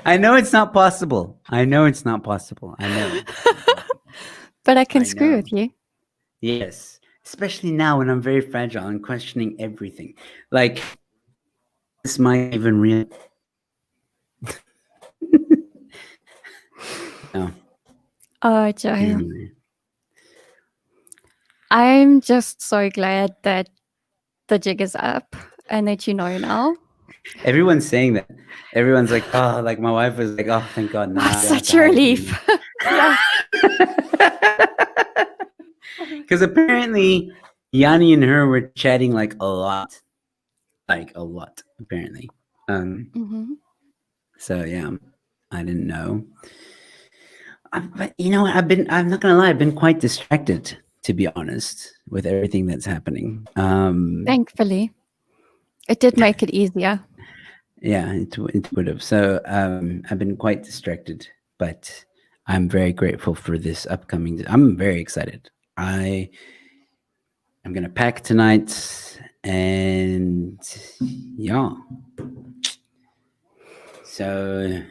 I know it's not possible. I know. But I can screw with you. Yes. Especially now when I'm very fragile and questioning everything. Like, this might even real. No. Oh, Joe. I'm just so glad that the jig is up and that you know now. Everyone's saying that. Everyone's like, oh, like my wife was like, oh, thank God. Now such a relief. Yeah. Because apparently Yanni and her were chatting like a lot, apparently. So yeah, I didn't know. But you know what? I'm not gonna lie, I've been quite distracted, to be honest, with everything that's happening. Thankfully, it did make it easier. Yeah, it would have. So I've been quite distracted, but I'm very grateful for this upcoming. I'm very excited. I'm gonna pack tonight, and yeah. So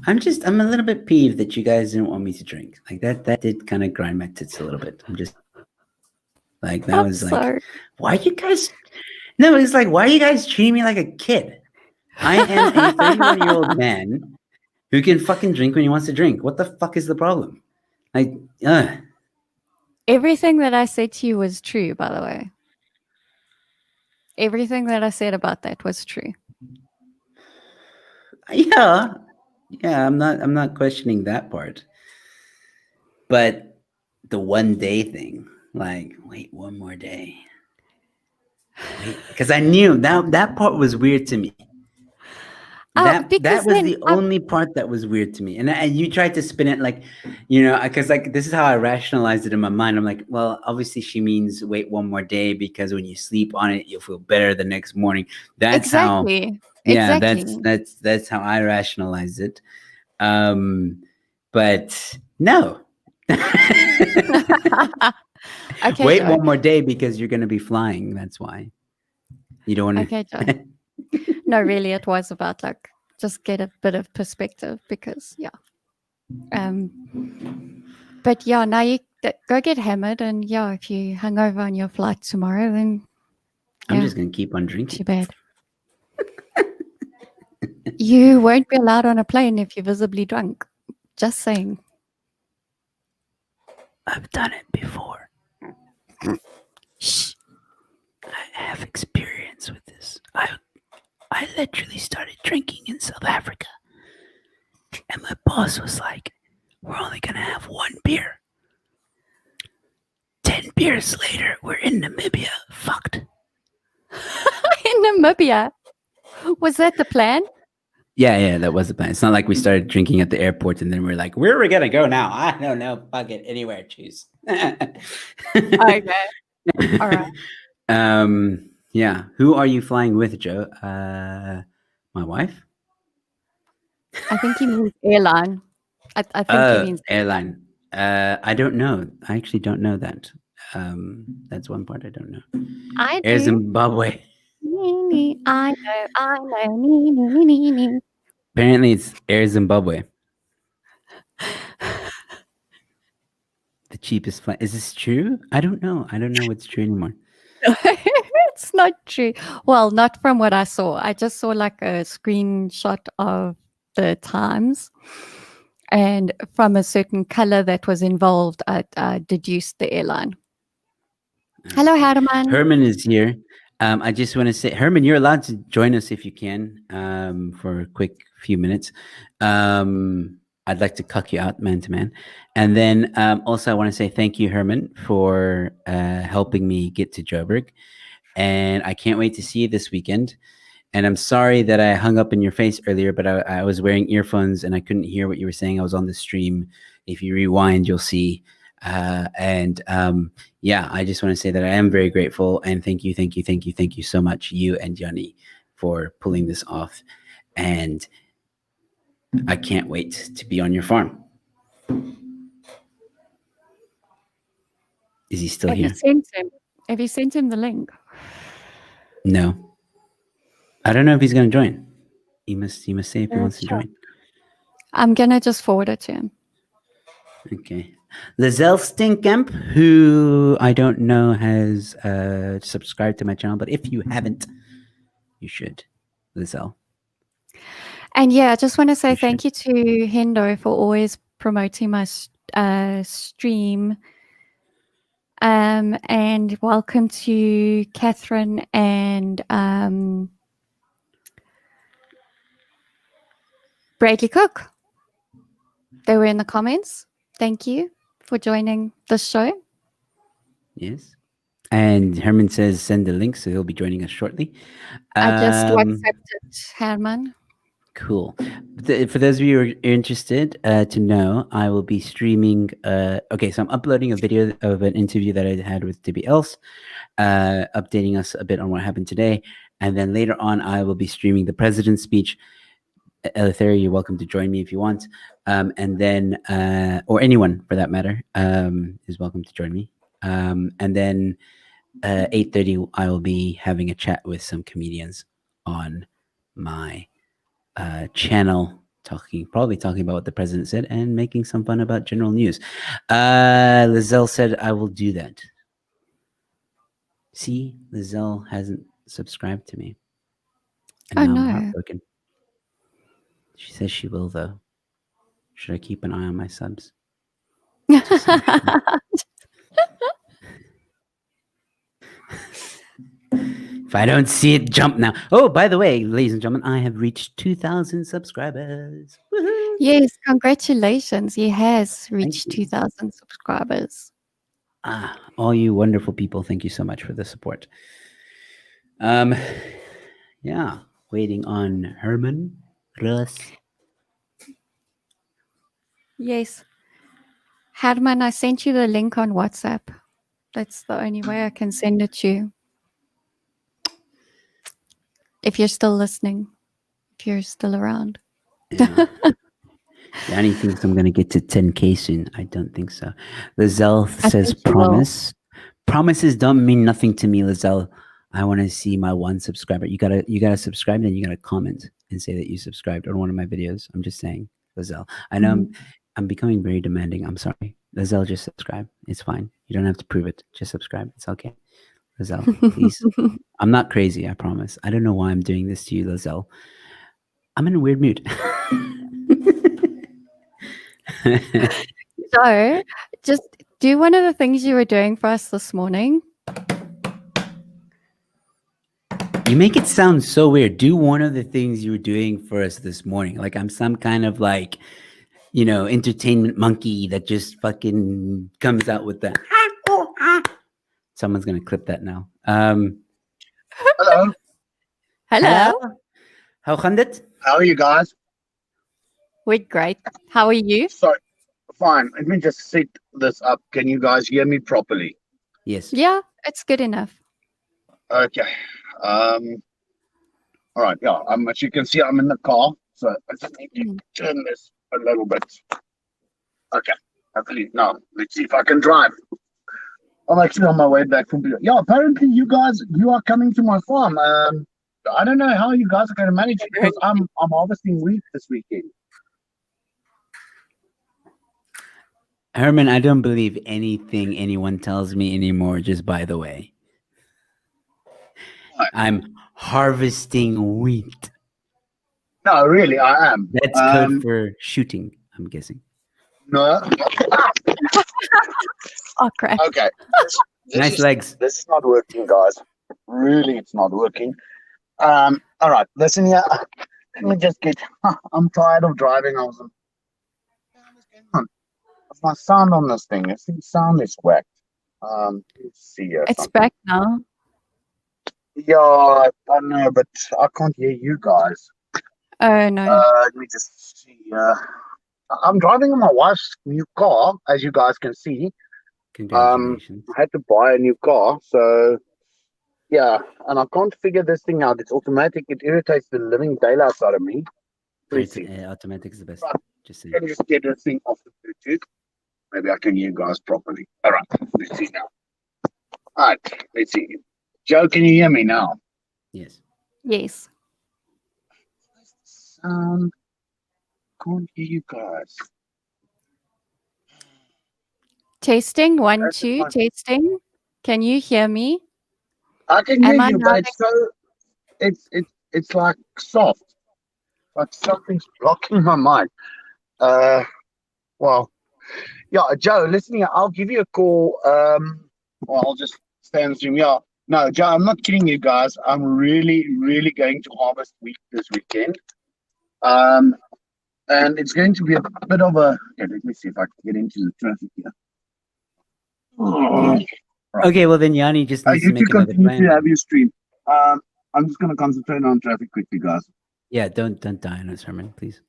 I'm a little bit peeved that you guys didn't want me to drink. Like that did kind of grind my tits a little bit. I'm just like, that I'm was like, sorry. why you guys? No, it's like, why are you guys treating me like a kid? I am a 31-year-old man who can fucking drink when he wants to drink. What the fuck is the problem? Like, Everything that I said to you was true, by the way. Everything that I said about that was true. yeah, I'm not questioning that part. But the 1 day thing, like, wait one more day. Wait, because I knew that part was weird to me. That Because was then the only part that was weird to me. And you tried to spin it like, because like this is how I rationalized it in my mind. I'm like, well, obviously she means wait one more day because when you sleep on it, you'll feel better the next morning. That's how, yeah, exactly. that's how I rationalized it. But no. Okay, Wait Joe. one more day because you're going to be flying. That's why. You don't want to. Okay, Joe. No, really, it was about like just get a bit of perspective because but yeah, now you go get hammered, and yeah, if you hung over on your flight tomorrow, then I'm yeah, just going to keep on too drinking. bad. You won't be allowed on a plane if you're visibly drunk. Just saying. I've done it before. Shh. I have experience with this. I literally started drinking in South Africa. And my boss was like, we're only going to have one beer. 10 beers later, we're in Namibia. Fucked. In Namibia. Was that the plan? Yeah, that was the plan. It's not like we started drinking at the airport and then we're like, where are we going to go now? I don't know. Fuck it. Anywhere, choose. Okay. All right. Yeah. Who are you flying with, Joe? My wife? I think he means airline. I think he means airline. I don't know. I actually don't know that. That's one part I don't know. I Air do. Zimbabwe. I know. Apparently, it's Air Zimbabwe. The cheapest flight. Is this true? I don't know. I don't know what's true anymore. It's not true. Well, not from what I saw. I just saw like a screenshot of the times. And from a certain color that was involved, I deduced the airline. Hello, Herman. Herman is here. I just want to say, Herman, you're allowed to join us if you can for a quick few minutes. I'd like to cuck you out man to man. And then also I want to say thank you, Herman, for helping me get to Joburg. And I can't wait to see you this weekend. And I'm sorry that I hung up in your face earlier, but I was wearing earphones and I couldn't hear what you were saying. I was on the stream. If you rewind, you'll see. Yeah, I just want to say that I am very grateful and thank you so much, you and Johnny, for pulling this off. And I can't wait to be on your farm. Is he still here? Have you sent him the link? No. I don't know if he's going to join. He must say if he wants to join. I'm going to just forward it to him. Okay. Lizelle Stinkamp, who I don't know has subscribed to my channel, but if you haven't, you should. Lizelle. And yeah, I just want to say thank you to Hendo for always promoting my stream. And welcome to Catherine and Bradley Cook. They were in the comments. Thank you for joining the show. Yes. And Herman says send the link, so he'll be joining us shortly. I just WhatsApped Herman. Cool. For those of you who are interested to know, I will be streaming. Okay, so I'm uploading a video of an interview that I had with Debbie Else, updating us a bit on what happened today. And then later on, I will be streaming the president's speech. Eleutheria, you're welcome to join me if you want. And then, or anyone for that matter, is welcome to join me. And then 8:30, I will be having a chat with some comedians on my channel probably talking about what the president said and making some fun about general news. Lizelle said, I will do that. See, Lizelle hasn't subscribed to me. And Oh, now I'm no. heartbroken. She says she will, though. Should I keep an eye on my subs? Just so she can- If I don't see it, jump now. Oh, by the way, ladies and gentlemen, I have reached 2,000 subscribers. Woohoo! Yes, congratulations. He has reached you. 2,000 subscribers. All you wonderful people, thank you so much for the support. Yeah, waiting on Herman, Russ. Yes. Herman, I sent you the link on WhatsApp. That's the only way I can send it to you. If you're still listening, if you're still around. Yeah. Yanni thinks I'm going to get to 10K soon. I don't think so. Lizelle I says think you will. promise. Promises don't mean nothing to me, Lizelle. I want to see my one subscriber. You gotta subscribe, and then you gotta comment and say that you subscribed on one of my videos. I'm just saying, Lizelle. I know I'm becoming very demanding. I'm sorry. Lizelle, just subscribe. It's fine. You don't have to prove it. Just subscribe. It's okay. Lizelle, please. I'm not crazy, I promise. I don't know why I'm doing this to you, Lizelle. I'm in a weird mood. So, just do one of the things you were doing for us this morning. You make it sound so weird. Do one of the things you were doing for us this morning. Like I'm some kind of like, entertainment monkey that just fucking comes out with the. Someone's going to clip that now. Hello. Hello. How gaan dit? How are you guys? We're great. How are you? Sorry. Fine. Let me just set this up. Can you guys hear me properly? Yes. Yeah, it's good enough. Okay. All right. Yeah. As you can see, I'm in the car, so I just need to turn this a little bit. Okay. Hopefully, now let's see if I can drive. I'm actually on my way back from. Yeah. Apparently, you are coming to my farm. I don't know how you guys are going to manage it because I'm harvesting wheat this weekend. Herman, I don't believe anything anyone tells me anymore, just by the way. What? I'm harvesting wheat. No, really, I am. That's code for shooting, I'm guessing. No. Oh, crap. Okay. Nice legs. This is not working, guys. Really, it's not working. All right. Listen here. Let me just get. I'm tired of driving. What's my sound on this thing? I think sound is whacked. Let's see here. It's back now. Yeah, I know, but I can't hear you guys. Oh, no. Let me just see. I'm driving in my wife's new car, as you guys can see. Congratulations. I had to buy a new car, so yeah, and I can't figure this thing out. It's automatic. It irritates the living daylights out of me. Please see. Automatic is the best. Right. Just saying. Can you just get this thing off the Bluetooth? Maybe I can hear you guys properly. All right, let's see now. All right, let's see. Joe, can you hear me now? Yes. Yes. Can't hear you guys. Testing, 1, That's 2, fine. testing. Can you hear me? I can hear Am I you, not but it's so it's like soft. Like something's blocking my mind. Well, yeah, Joe, listen here. I'll give you a call. Or I'll just stay on Zoom. Yeah, no, Joe, I'm not kidding you guys. I'm really, really going to harvest wheat this weekend. And it's going to be a bit of a. Okay, let me see if I can get into the traffic here. Right. Okay, well then Yanni just needs to You make two another continue plan. to have your stream. I'm just going to concentrate on traffic quickly, guys. Yeah, don't die on us, Herman, please.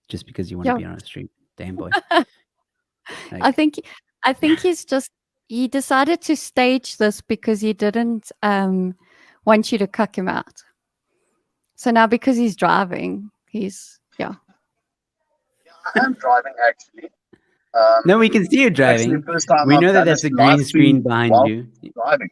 Just because you want to be on a stream. Damn boy. I think he decided to stage this because he didn't want you to cuck him out. So now because he's driving, he's I am driving actually. No, we can see you driving. Actually, first time We I've know that done that's a this green live screen stream behind while you. driving.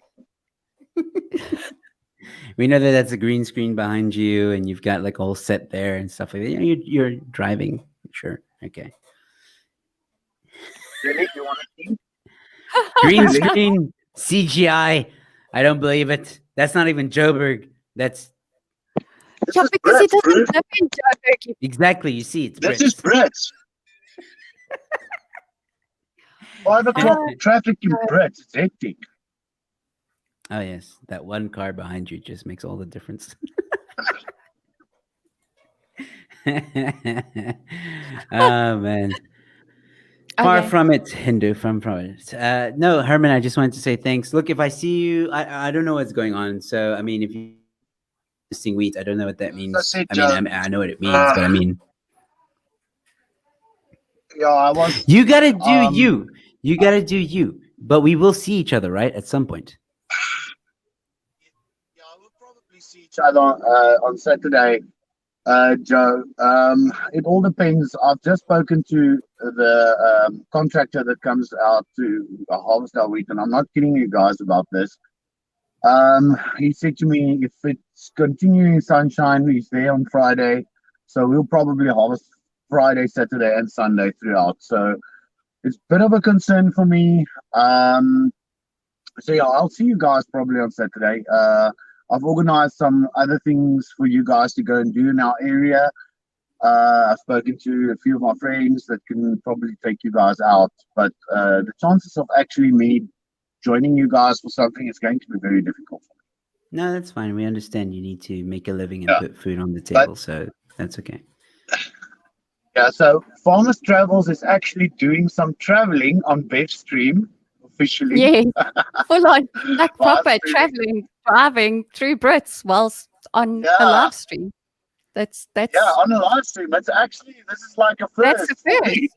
We know that that's a green screen behind you, and you've got like a whole set there and stuff like that. You're driving, sure, okay. Really? You want to see? Green Really? screen, CGI. I don't believe it. That's not even Joburg. That's This Yeah, is because he Brits, bro. doesn't live in Joburg. exactly. You see, it's This Brits. is Brits. 5 o'clock traffic in Brits. It's hectic. Oh yes, that one car behind you just makes all the difference. Oh man. Far Okay. from it, Hindu. From it. No, Herman. I just wanted to say thanks. Look, if I see you, I don't know what's going on. So I mean, if you sing wheat, I don't know what that As I means. said, I mean, Joe, I know what it means, but I mean, yeah, I was. you gotta do you. You gotta do you. But we will see each other, right? At some point. Yeah, we'll probably see each other on Saturday, Joe. It all depends. I've just spoken to the contractor that comes out to harvest our wheat, and I'm not kidding you guys about this. He said to me, if it's continuing sunshine, he's there on Friday, so we'll probably harvest Friday, Saturday, and Sunday throughout. So it's a bit of a concern for me. So yeah, I'll see you guys probably on Saturday. I've organized some other things for you guys to go and do in our area. I've spoken to a few of my friends that can probably take you guys out, but the chances of actually me joining you guys for something is going to be very difficult. No, that's fine. We understand you need to make a living and Yeah. put food on the table, so that's okay. Yeah, so Farmers Travels is actually doing some traveling on Beth's stream officially. Yeah, full on, like Live proper streaming. traveling, driving through Brits whilst on a Yeah. live stream. That's Yeah, on a live stream. It's actually, this is like a first. that's the for first. me.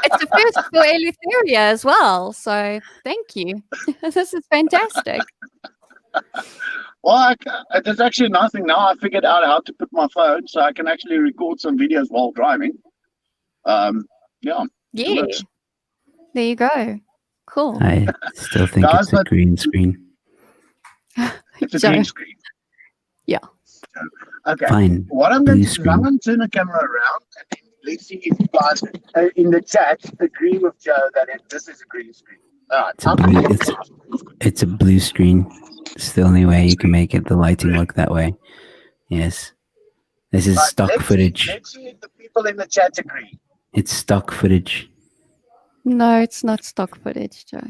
It's a first for Eleutheria as well. So thank you. This is fantastic. Well, there's actually nothing now. I figured out how to put my phone so I can actually record some videos while driving. Yeah. Yeah. works. There you go. Cool. I still think Guys, it's a but- green screen. It's a Joe. green screen. Yeah. Okay. Fine. What I'm going Blue to do is I'm screen. going to turn the camera around and then let's see if you guys in the chat agree with Joe that this is a green screen. All right. It's a blue. It's a blue screen. It's the only way you can make it the lighting look that way. Yes. This is stock footage. Let's see if the people in the chat agree. It's stock footage. No, it's not stock footage, Joe.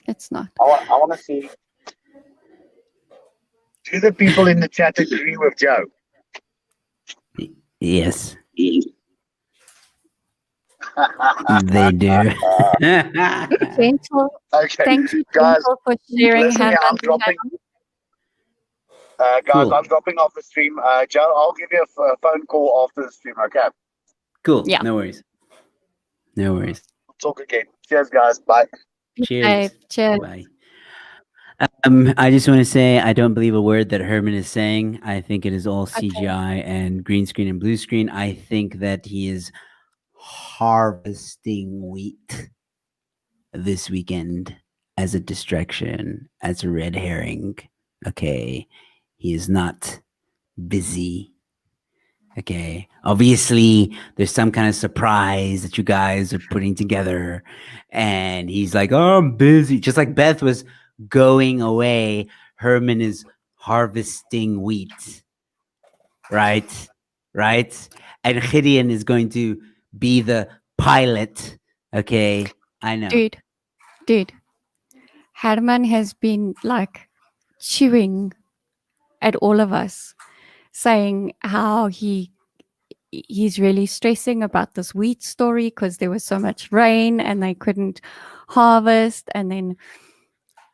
It's not. I want to see. Do the people in the chat agree with Joe? Yes. They do. Gentle. Okay. Thank you, Guys, Gentle, for sharing. listen, Hannah. I'm dropping. Guys, Cool. I'm dropping off the stream. Joe, I'll give you a phone call after the stream. Okay. Cool. Yeah. No worries. No worries. We'll talk again. Cheers, guys. Bye. Cheers. Cheers. Bye. I just want to say I don't believe a word that Herman is saying. I think it is all CGI and green screen and blue screen. I think that he is harvesting wheat this weekend as a distraction, as a red herring. Okay. He is not busy. Okay. Obviously, there's some kind of surprise that you guys are putting together. And he's like, oh, I'm busy. Just like Beth was going away, Herman is harvesting wheat. Right? Right? And Gideon is going to be the pilot. Okay. I know. Dude. Herman has been like chewing at all of us, saying how he's really stressing about this wheat story because there was so much rain and they couldn't harvest. And then,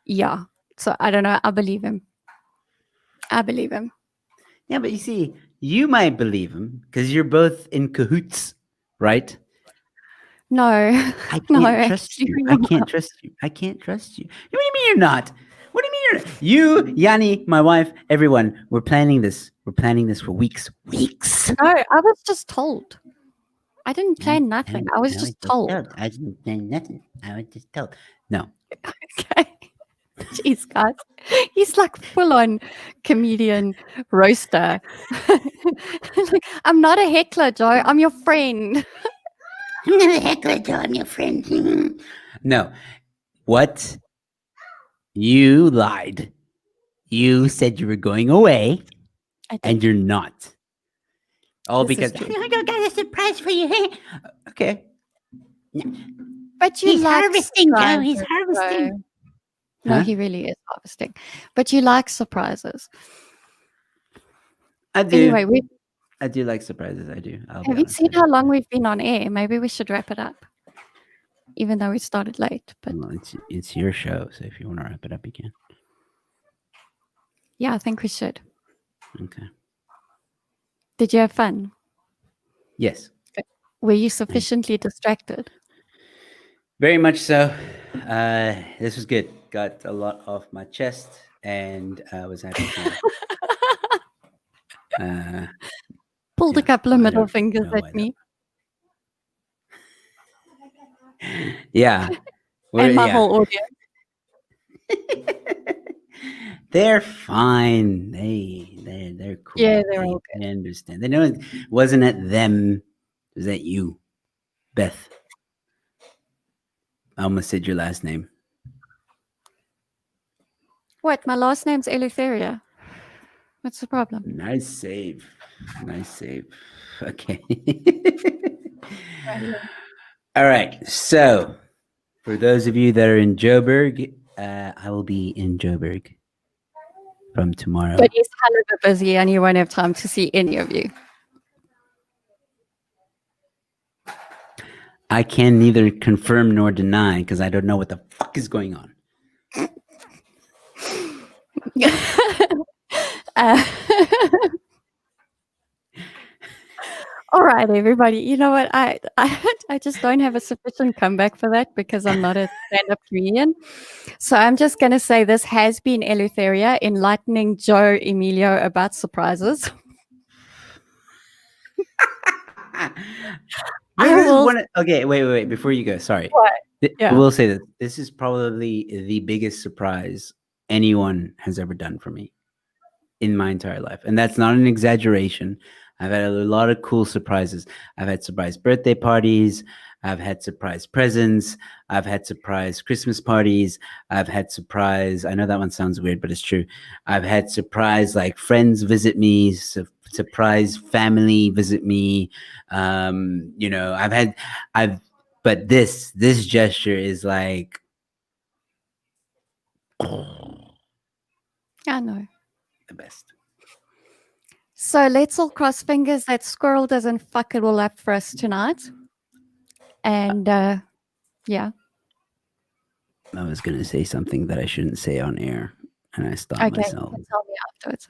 yeah. So I don't know. I believe him. Yeah, but you see, you might believe him because you're both in cahoots, right? No. I can't No, trust you. actually I not. can't trust you. I can't trust you. What do you mean you're not? What do you mean you're not? You, Yanni, my wife, everyone, we're planning this. We're planning this for weeks. Weeks. No, I was just told. I didn't plan nothing. I was No, just told. I didn't plan nothing. I was just told. No. Okay. Jeez, guys. He's like full on comedian roaster. Like, I'm not a heckler, Joe. I'm your friend. I'm not a heckler, Joe. I'm your friend. No. What? You lied. You said you were going away, and you're not. All This is because true. I got a surprise for you. Okay. But you He's like harvesting, Joe. He's surprises, harvesting. Joe. No, Huh? he really is harvesting. But you like surprises. I do. Anyway, I do like surprises. I do. I'll be have you honest. seen how long we've been on air? Maybe we should wrap it up. Even though we started late. But Well, it's your show, so if you want to wrap it up, you can. yeah, I think we should. Okay. Did you have fun? Yes. Were you sufficiently distracted? Very much so. This was good. Got a lot off my chest, and I was happy to. Pulled a Yeah, couple of I middle don't fingers know why at me. Yeah. And my Yeah. whole audience. They're fine. They're cool. Yeah, they're all good. They understand. They know it wasn't at them. It was at you, Beth. I almost said your last name. What? My last name's Eleutheria. What's the problem? Nice save. Nice save. Okay. All right. So, for those of you that are in Joburg, I will be in Joburg from tomorrow. But he's hell of a busy and you won't have time to see any of you. I can neither confirm nor deny because I don't know what the fuck is going on. All right, everybody. You know what? I just don't have a sufficient comeback for that because I'm not a stand-up comedian. So I'm just going to say this has been Eleutheria enlightening Joe Emilio about surprises. Okay, wait. Before you go, sorry. What? I will say that this is probably the biggest surprise anyone has ever done for me in my entire life. And that's not an exaggeration. I've had a lot of cool surprises. I've had surprise birthday parties. I've had surprise presents. I've had surprise Christmas parties. I've had surprise. I know that one sounds weird, but it's true. I've had surprise like friends visit me, surprise family visit me. But this gesture is like, I know. The best. So let's all cross fingers that Squirrel doesn't fuck it all up for us tonight. And yeah. I was going to say something that I shouldn't say on air, and I stopped myself. You can tell me afterwards.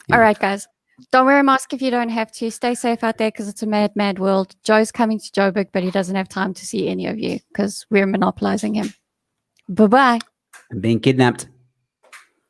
Yeah. All right, guys. Don't wear a mask if you don't have to. Stay safe out there because it's a mad, mad world. Joe's coming to Joburg, but he doesn't have time to see any of you because we're monopolizing him. Bye-bye. I'm being kidnapped.